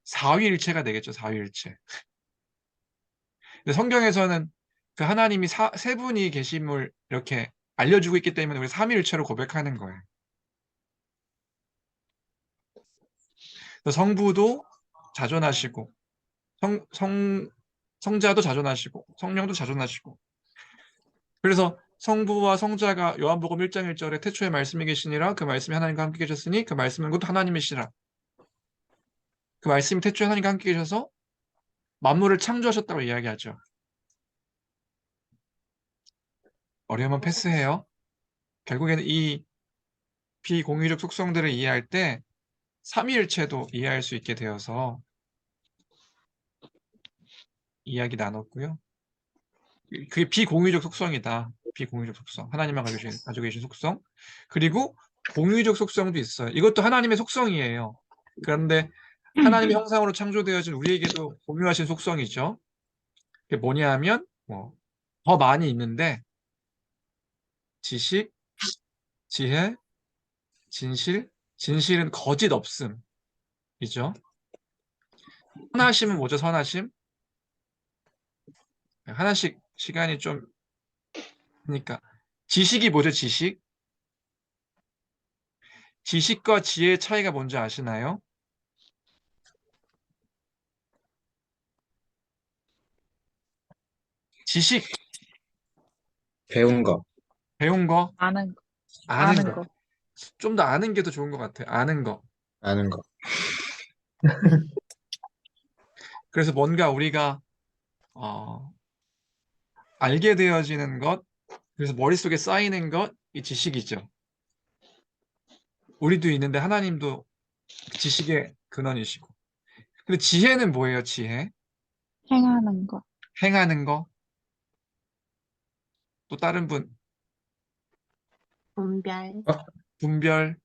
사위일체가 되겠죠. 사위일체. 근데 성경에서는 그 하나님이 세 분이 계심을 이렇게 알려주고 있기 때문에 우리 삼위일체로 고백하는 거예요. 그래서 성부도 자존하시고 성자도 자존하시고 성령도 자존하시고 그래서 성부와 성자가 요한복음 1장 1절에 태초에 말씀이 계시니라 그 말씀이 하나님과 함께 계셨으니 그 말씀은 곧 하나님이시라. 그 말씀이 태초에 하나님과 함께 계셔서 만물을 창조하셨다고 이야기하죠. 어려우면 패스해요. 결국에는 이 비공유적 속성들을 이해할 때 삼위일체도 이해할 수 있게 되어서 이야기 나눴고요. 그게 비공유적 속성이다. 비공유적 속성. 하나님만 가지고 계신 속성. 그리고 공유적 속성도 있어요. 이것도 하나님의 속성이에요. 그런데 하나님의 형상으로 창조되어진 우리에게도 공유하신 속성이죠. 그게 뭐냐 하면 더 많이 있는데 지식, 지혜, 진실, 진실은 거짓 없음이죠. 선하심은 뭐죠? 선하심? 하나씩 시간이 좀 그러니까 지식이 뭐죠? 지식? 지식과 지혜의 차이가 뭔지 아시나요? 지식, 배운 거, 배운 거, 아는 거. 아는 아는 거. 거. 좀 더 아는 게 더 좋은 것 같아요. 아는 거. 아는 거. 그래서 뭔가 우리가 어, 알게 되어지는 것, 그래서 머릿속에 쌓이는 것, 이 지식이죠. 우리도 있는데 하나님도 지식의 근원이시고. 근데 지혜는 뭐예요? 지혜? 행하는 거. 행하는 거. 또 다른 분 분별. 분별.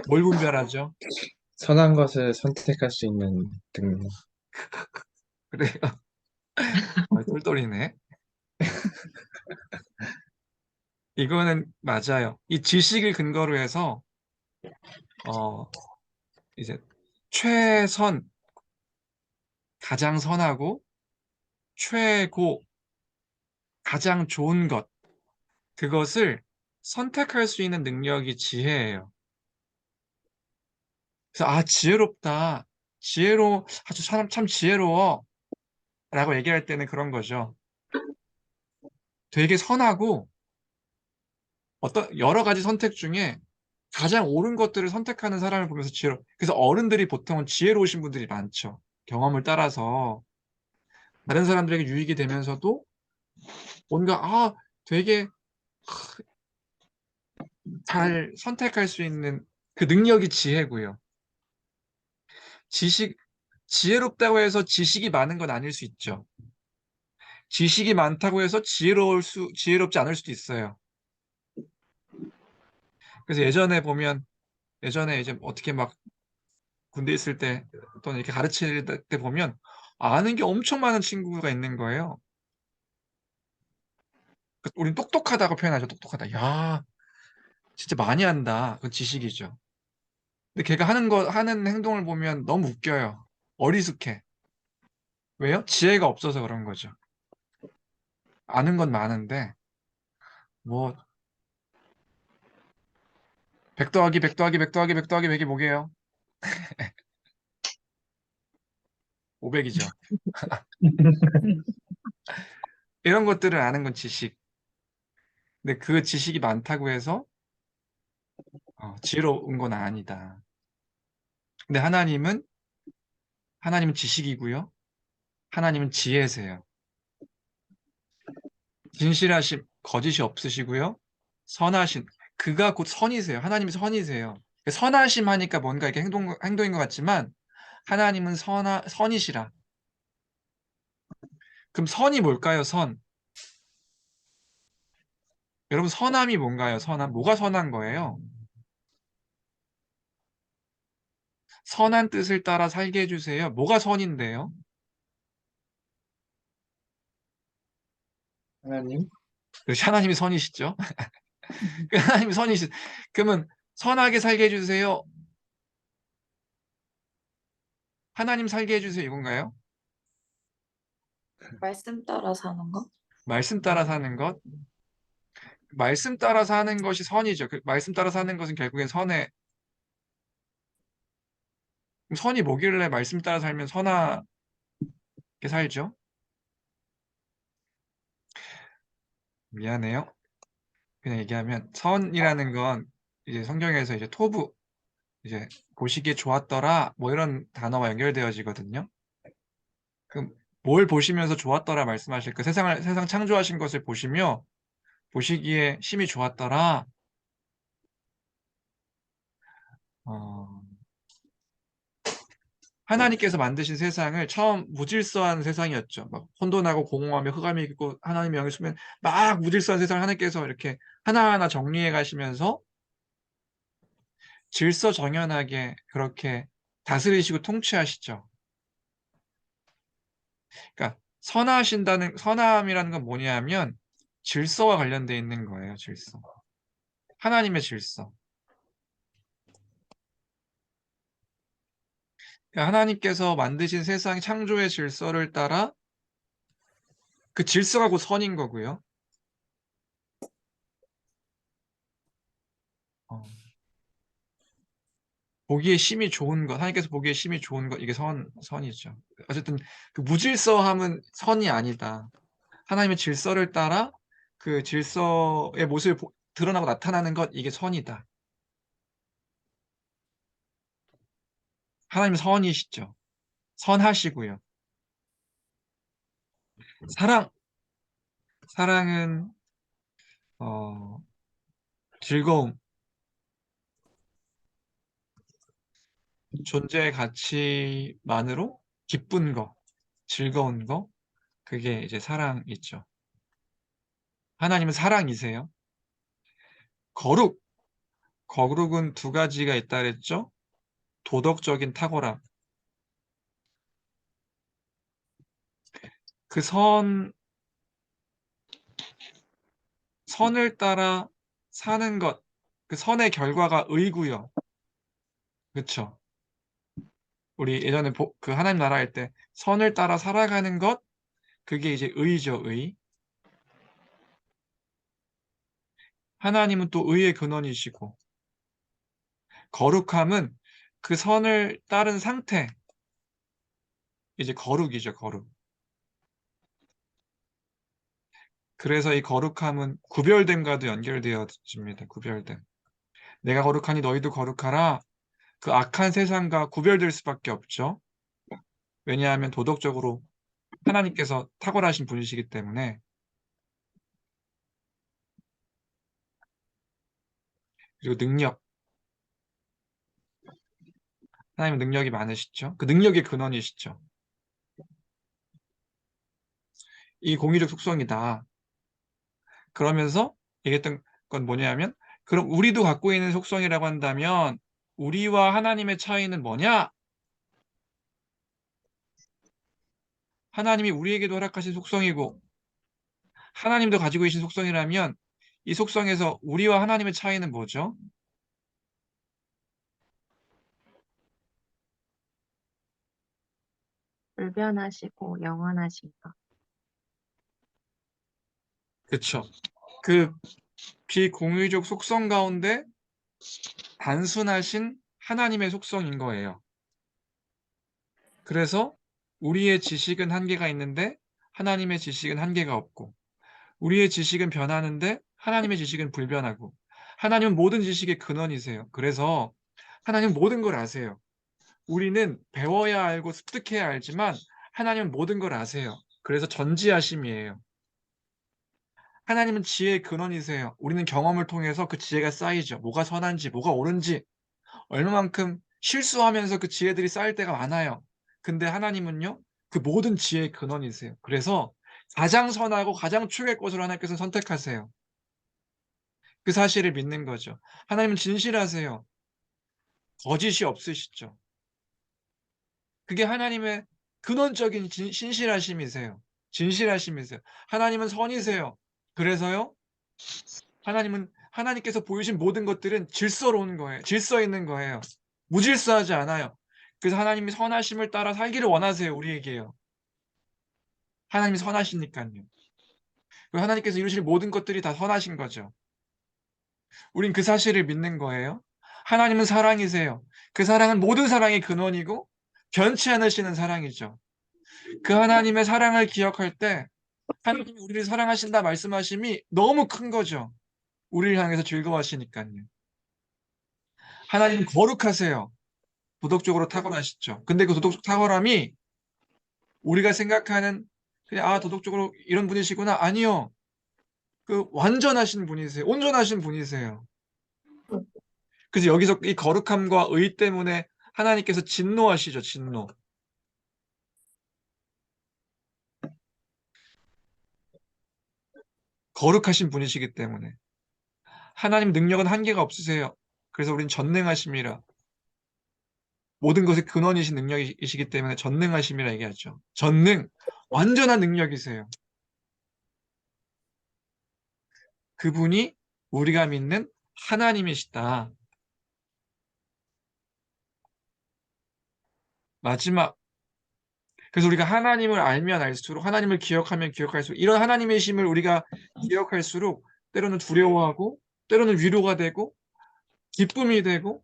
뭘 분별하죠? 선한 것을 선택할 수 있는 능력. 그래요. 똘똘이네. 이거는 맞아요. 이 지식을 근거로 해서 이제 최선, 가장 선하고 최고, 가장 좋은 것, 그것을 선택할 수 있는 능력이 지혜예요. 그래서 지혜롭다. 아주 사람 참 지혜로워. 라고 얘기할 때는 그런 거죠. 되게 선하고 어떤 여러 가지 선택 중에 가장 옳은 것들을 선택하는 사람을 보면서 그래서 어른들이 보통은 지혜로우신 분들이 많죠. 경험을 따라서 다른 사람들에게 유익이 되면서도 뭔가 되게 잘 선택할 수 있는 그 능력이 지혜고요. 지혜롭다고 해서 지식이 많은 건 아닐 수 있죠. 지식이 많다고 해서 지혜롭지 않을 수도 있어요. 그래서 예전에 이제 어떻게 막 군대 있을 때 또는 이렇게 가르칠 때 보면 아는 게 엄청 많은 친구가 있는 거예요. 우린 똑똑하다고 표현하죠. 똑똑하다. 야, 진짜 많이 한다. 그건 지식이죠. 근데 걔가 하는 행동을 보면 너무 웃겨요. 어리숙해. 왜요? 지혜가 없어서 그런 거죠. 아는 건 많은데 뭐 100 더하기 100 더하기 100 더하기 100 더하기 100이 뭐게요? 500이죠. 이런 것들을 아는 건 지식. 근데 그 지식이 많다고 해서 지혜로운 건 아니다. 근데 하나님은 지식이고요. 하나님은 지혜세요. 진실하심, 거짓이 없으시고요. 선하신, 그가 곧 선이세요. 하나님이 선이세요. 선하심 하니까 뭔가 이렇게 행동인 것 같지만 하나님은 선이시라. 그럼 선이 뭘까요? 선. 여러분 선함이 뭔가요? 선함. 뭐가 선한 거예요? 선한 뜻을 따라 살게 해주세요. 뭐가 선인데요? 하나님, 그렇지, 하나님이 선이시죠? 하나님이 그러면 선하게 살게 해주세요. 하나님 살게 해주세요. 이건가요? 말씀 따라 사는 거? 말씀 따라 사는 것. 말씀 따라 사는 것이 선이죠. 그 말씀 따라 사는 것은 결국엔 선이 뭐길래 말씀 따라 살면 선하게 살죠? 미안해요. 그냥 얘기하면 선이라는 건 이제 성경에서 이제 토부, 이제 보시기에 좋았더라 뭐 이런 단어와 연결되어지거든요. 그럼 뭘 보시면서 좋았더라 말씀하실 그 세상 창조하신 것을 보시며 보시기에 심히 좋았더라. 어, 하나님께서 만드신 세상을 처음 무질서한 세상이었죠. 막 혼돈하고 공허하며 흑암이 있고 하나님의 영이 수면 막 무질서한 세상을 하나님께서 이렇게 하나하나 정리해 가시면서 질서정연하게 그렇게 다스리시고 통치하시죠. 그러니까 선함이라는 건 뭐냐면 질서와 관련돼 있는 거예요. 질서. 하나님의 질서. 그러니까 하나님께서 만드신 세상 창조의 질서를 따라 그 질서가 곧 선인 거고요. 어, 보기에 심히 좋은 것, 하나님께서 보기에 심히 좋은 것, 이게 선이죠. 어쨌든 그 무질서함은 선이 아니다. 하나님의 질서를 따라 그 질서의 모습이 드러나고 나타나는 것, 이게 선이다. 하나님 선이시죠. 선하시고요. 사랑. 사랑은 어, 즐거움, 존재의 가치만으로 기쁜 거, 즐거운 거, 그게 이제 사랑이죠. 하나님은 사랑이세요. 거룩. 거룩은 두 가지가 있다 그랬죠? 도덕적인 탁월함. 그 선을 따라 사는 것, 그 선의 결과가 의고요. 그렇죠? 우리 예전에 그 하나님 나라 할 때 선을 따라 살아가는 것, 그게 이제 의죠, 의. 하나님은 또 의의 근원이시고, 거룩함은 그 선을 따른 상태, 이제 거룩이죠, 거룩. 그래서 이 거룩함은 구별됨과도 연결되어집니다. 구별됨. 내가 거룩하니 너희도 거룩하라. 그 악한 세상과 구별될 수밖에 없죠. 왜냐하면 도덕적으로 하나님께서 탁월하신 분이시기 때문에. 그리고 능력. 하나님은 능력이 많으시죠. 그 능력의 근원이시죠. 이 공의적 속성이다. 그러면서 얘기했던 건 뭐냐면, 그럼 우리도 갖고 있는 속성이라고 한다면 우리와 하나님의 차이는 뭐냐? 하나님이 우리에게도 허락하신 속성이고 하나님도 가지고 계신 속성이라면 이 속성에서 우리와 하나님의 차이는 뭐죠? 불변하시고 영원하신 것. 그쵸. 그 비공유적 속성 가운데 단순하신 하나님의 속성인 거예요. 그래서 우리의 지식은 한계가 있는데 하나님의 지식은 한계가 없고, 우리의 지식은 변하는데 하나님의 지식은 불변하고, 하나님은 모든 지식의 근원이세요. 그래서 하나님은 모든 걸 아세요. 우리는 배워야 알고 습득해야 알지만 하나님은 모든 걸 아세요. 그래서 전지하심이에요. 하나님은 지혜의 근원이세요. 우리는 경험을 통해서 그 지혜가 쌓이죠. 뭐가 선한지, 뭐가 옳은지, 얼마만큼 실수하면서 그 지혜들이 쌓일 때가 많아요. 근데 하나님은요, 그 모든 지혜의 근원이세요. 그래서 가장 선하고 가장 최고의 것을 하나님께서 선택하세요. 그 사실을 믿는 거죠. 하나님은 진실하세요. 거짓이 없으시죠. 그게 하나님의 근원적인 신실하심이세요. 진실하심이세요. 하나님은 선이세요. 그래서요, 하나님께서 보이신 모든 것들은 질서로운 거예요. 질서 있는 거예요. 무질서하지 않아요. 그래서 하나님이 선하심을 따라 살기를 원하세요. 우리에게요. 하나님이 선하시니까요. 그리고 하나님께서 이루실 모든 것들이 다 선하신 거죠. 우린 그 사실을 믿는 거예요. 하나님은 사랑이세요. 그 사랑은 모든 사랑의 근원이고 변치 않으시는 사랑이죠. 그 하나님의 사랑을 기억할 때 하나님이 우리를 사랑하신다 말씀하심이 너무 큰 거죠. 우리를 향해서 즐거워하시니까요. 하나님은 거룩하세요. 도덕적으로 탁월하시죠. 근데 그 도덕적 탁월함이 우리가 생각하는 그냥 도덕적으로 이런 분이시구나. 아니요. 그 완전하신 분이세요. 온전하신 분이세요. 그래서 여기서 이 거룩함과 의 때문에 하나님께서 진노하시죠. 진노. 거룩하신 분이시기 때문에. 하나님 능력은 한계가 없으세요. 그래서 우린 전능하심이라. 모든 것의 근원이신 능력이시기 때문에 전능하심이라 얘기하죠. 전능, 완전한 능력이세요. 그분이 우리가 믿는 하나님이시다. 마지막. 그래서 우리가 하나님을 알면 알수록, 하나님을 기억하면 기억할수록, 이런 하나님의 심을 우리가 기억할수록 때로는 두려워하고, 때로는 위로가 되고, 기쁨이 되고,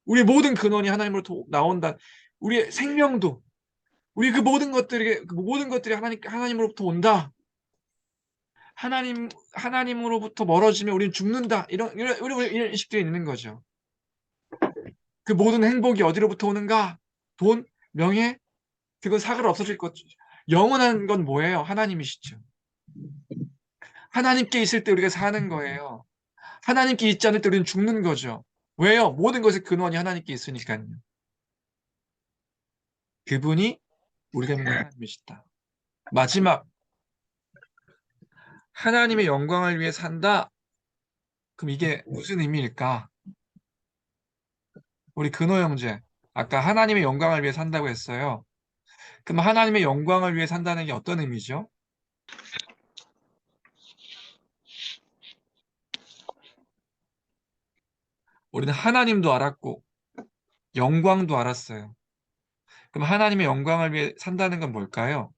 우리 모든 근원이 하나님으로 나온다. 우리의 생명도, 우리 그 모든 것들이 하나님으로부터 온다. 하나님으로부터 멀어지면 우리는 죽는다. 이런 인식들이 있는 거죠. 그 모든 행복이 어디로부터 오는가? 돈, 명예, 그건 사그라 없어질 것. 영원한 건 뭐예요? 하나님이시죠. 하나님께 있을 때 우리가 사는 거예요. 하나님께 있지 않을 때 우리는 죽는 거죠. 왜요? 모든 것의 근원이 하나님께 있으니까요. 그분이 우리가 믿는 하나님이시다. 마지막, 하나님의 영광을 위해 산다. 그럼 이게 무슨 의미일까? 우리 근호 형제, 아까 하나님의 영광을 위해 산다고 했어요. 그럼 하나님의 영광을 위해 산다는 게 어떤 의미죠? 우리는 하나님도 알았고 영광도 알았어요. 그럼 하나님의 영광을 위해 산다는 건 뭘까요?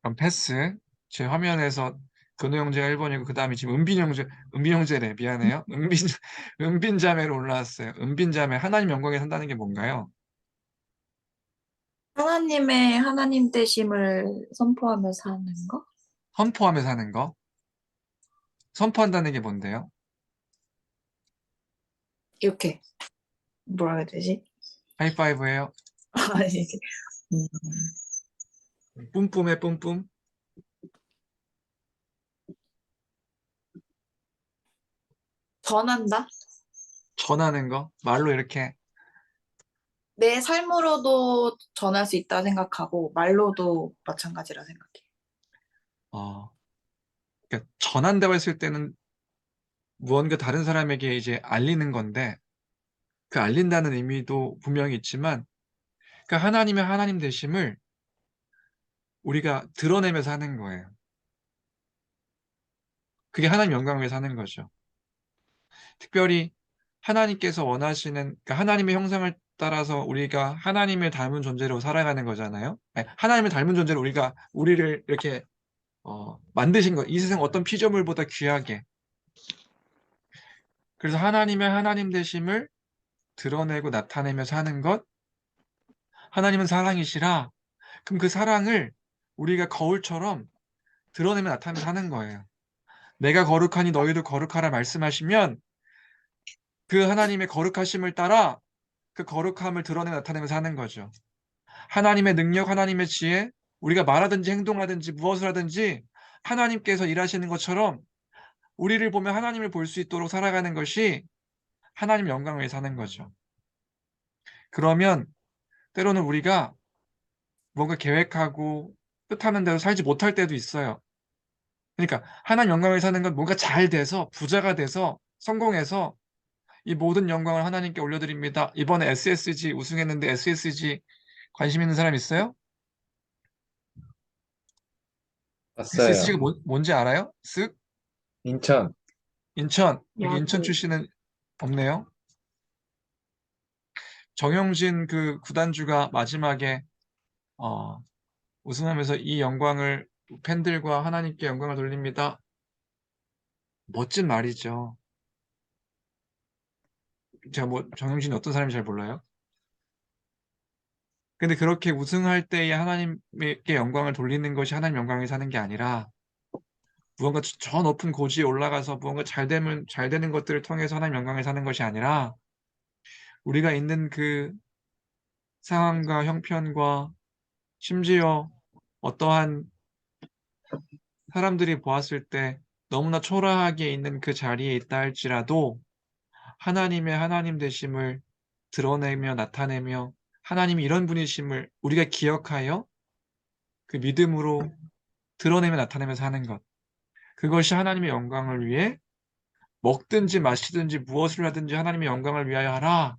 그럼 패스. 제 화면에서 근호 형제가 1번이고 그 다음에 지금 은빈 형제네. 미안해요. 은빈 자매로 올라왔어요. 은빈 자매, 하나님 영광에 산다는 게 뭔가요? 하나님의 하나님 되심을 선포하면서 하는 거? 선포하며 사는 거? 선포한다는 게 뭔데요? 이렇게 뭐라 해야 되지? 하이파이브예요. 아니, 음, 뿜뿜해 뿜뿜. 전한다? 전하는 거. 말로 이렇게. 내 삶으로도 전할 수 있다 생각하고 말로도 마찬가지라 생각해. 어, 그러니까 전한다고 했을 때는 무언가 다른 사람에게 이제 알리는 건데, 그 알린다는 의미도 분명히 있지만 그 하나님의 하나님 되심을 우리가 드러내면서 하는 거예요. 그게 하나님 영광을 위해서 하는 거죠. 특별히 하나님께서 원하시는 그러니까 하나님의 형상을 따라서 우리가 하나님을 닮은 존재로 살아가는 거잖아요. 아니, 하나님을 닮은 존재로 우리를 이렇게 만드신 것, 이 세상 어떤 피조물보다 귀하게. 그래서 하나님의 하나님 되심을 드러내고 나타내면서 하는 것. 하나님은 사랑이시라. 그럼 그 사랑을 우리가 거울처럼 드러내며 나타내면서 하는 거예요. 내가 거룩하니 너희도 거룩하라 말씀하시면 그 하나님의 거룩하심을 따라 그 거룩함을 드러내 나타내면서 하는 거죠. 하나님의 능력, 하나님의 지혜, 우리가 말하든지 행동하든지 무엇을 하든지 하나님께서 일하시는 것처럼 우리를 보면 하나님을 볼 수 있도록 살아가는 것이 하나님 영광을 위해 사는 거죠. 그러면 때로는 우리가 뭔가 계획하고 뜻하는 대로 살지 못할 때도 있어요. 그러니까 하나님 영광을 사는 건 뭔가 잘 돼서 부자가 돼서 성공해서 이 모든 영광을 하나님께 올려드립니다. 이번에 SSG 우승했는데 SSG 관심 있는 사람 있어요? SSG가 봤어요. 뭔지 알아요? 쓱? 인천. 인천. 여기 인천 야구. 출신은 없네요. 정용진 그 구단주가 마지막에 우승하면서 이 영광을 팬들과 하나님께 영광을 돌립니다. 멋진 말이죠. 제가 뭐 정용진이 어떤 사람인지 잘 몰라요. 근데 그렇게 우승할 때에 하나님께 영광을 돌리는 것이 하나님 영광을 사는 게 아니라 무언가 저 높은 고지에 올라가서 무언가 잘 되는 것들을 통해서 하나님 영광을 사는 것이 아니라 우리가 있는 그 상황과 형편과 심지어 어떠한 사람들이 보았을 때 너무나 초라하게 있는 그 자리에 있다 할지라도 하나님의 하나님 되심을 드러내며 나타내며 하나님이 이런 분이심을 우리가 기억하여 그 믿음으로 드러내며 나타내면서 하는 것. 그것이 하나님의 영광을 위해 먹든지 마시든지 무엇을 하든지 하나님의 영광을 위하여 하라.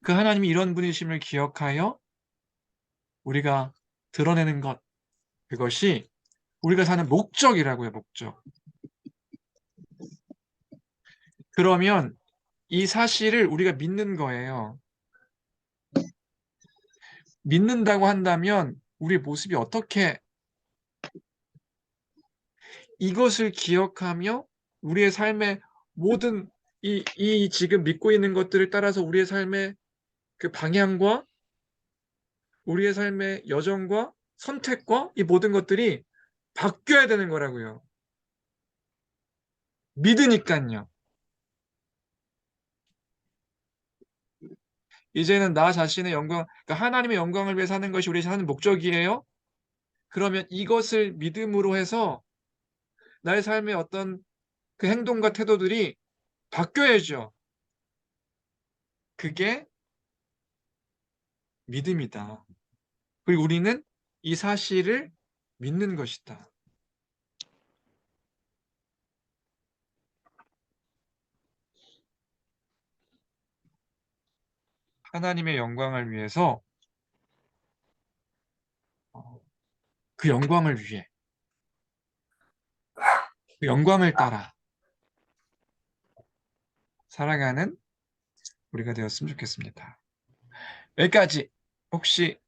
그 하나님이 이런 분이심을 기억하여 우리가 드러내는 것. 그것이 우리가 사는 목적이라고요, 목적. 그러면 이 사실을 우리가 믿는 거예요. 믿는다고 한다면 우리 모습이 어떻게 이것을 기억하며 우리의 삶의 모든 이 지금 믿고 있는 것들을 따라서 우리의 삶의 그 방향과 우리의 삶의 여정과 선택과 이 모든 것들이 바뀌어야 되는 거라고요. 믿으니까요. 이제는 나 자신의 영광, 그러니까 하나님의 영광을 위해 사는 것이 우리 사는 목적이에요. 그러면 이것을 믿음으로 해서 나의 삶의 어떤 그 행동과 태도들이 바뀌어야죠. 그게 믿음이다. 그리고 우리는 이 사실을 믿는 것이다. 하나님의 영광을 위해서 그 영광을 위해 그 영광을 따라 살아가는 우리가 되었으면 좋겠습니다. 여기까지 혹시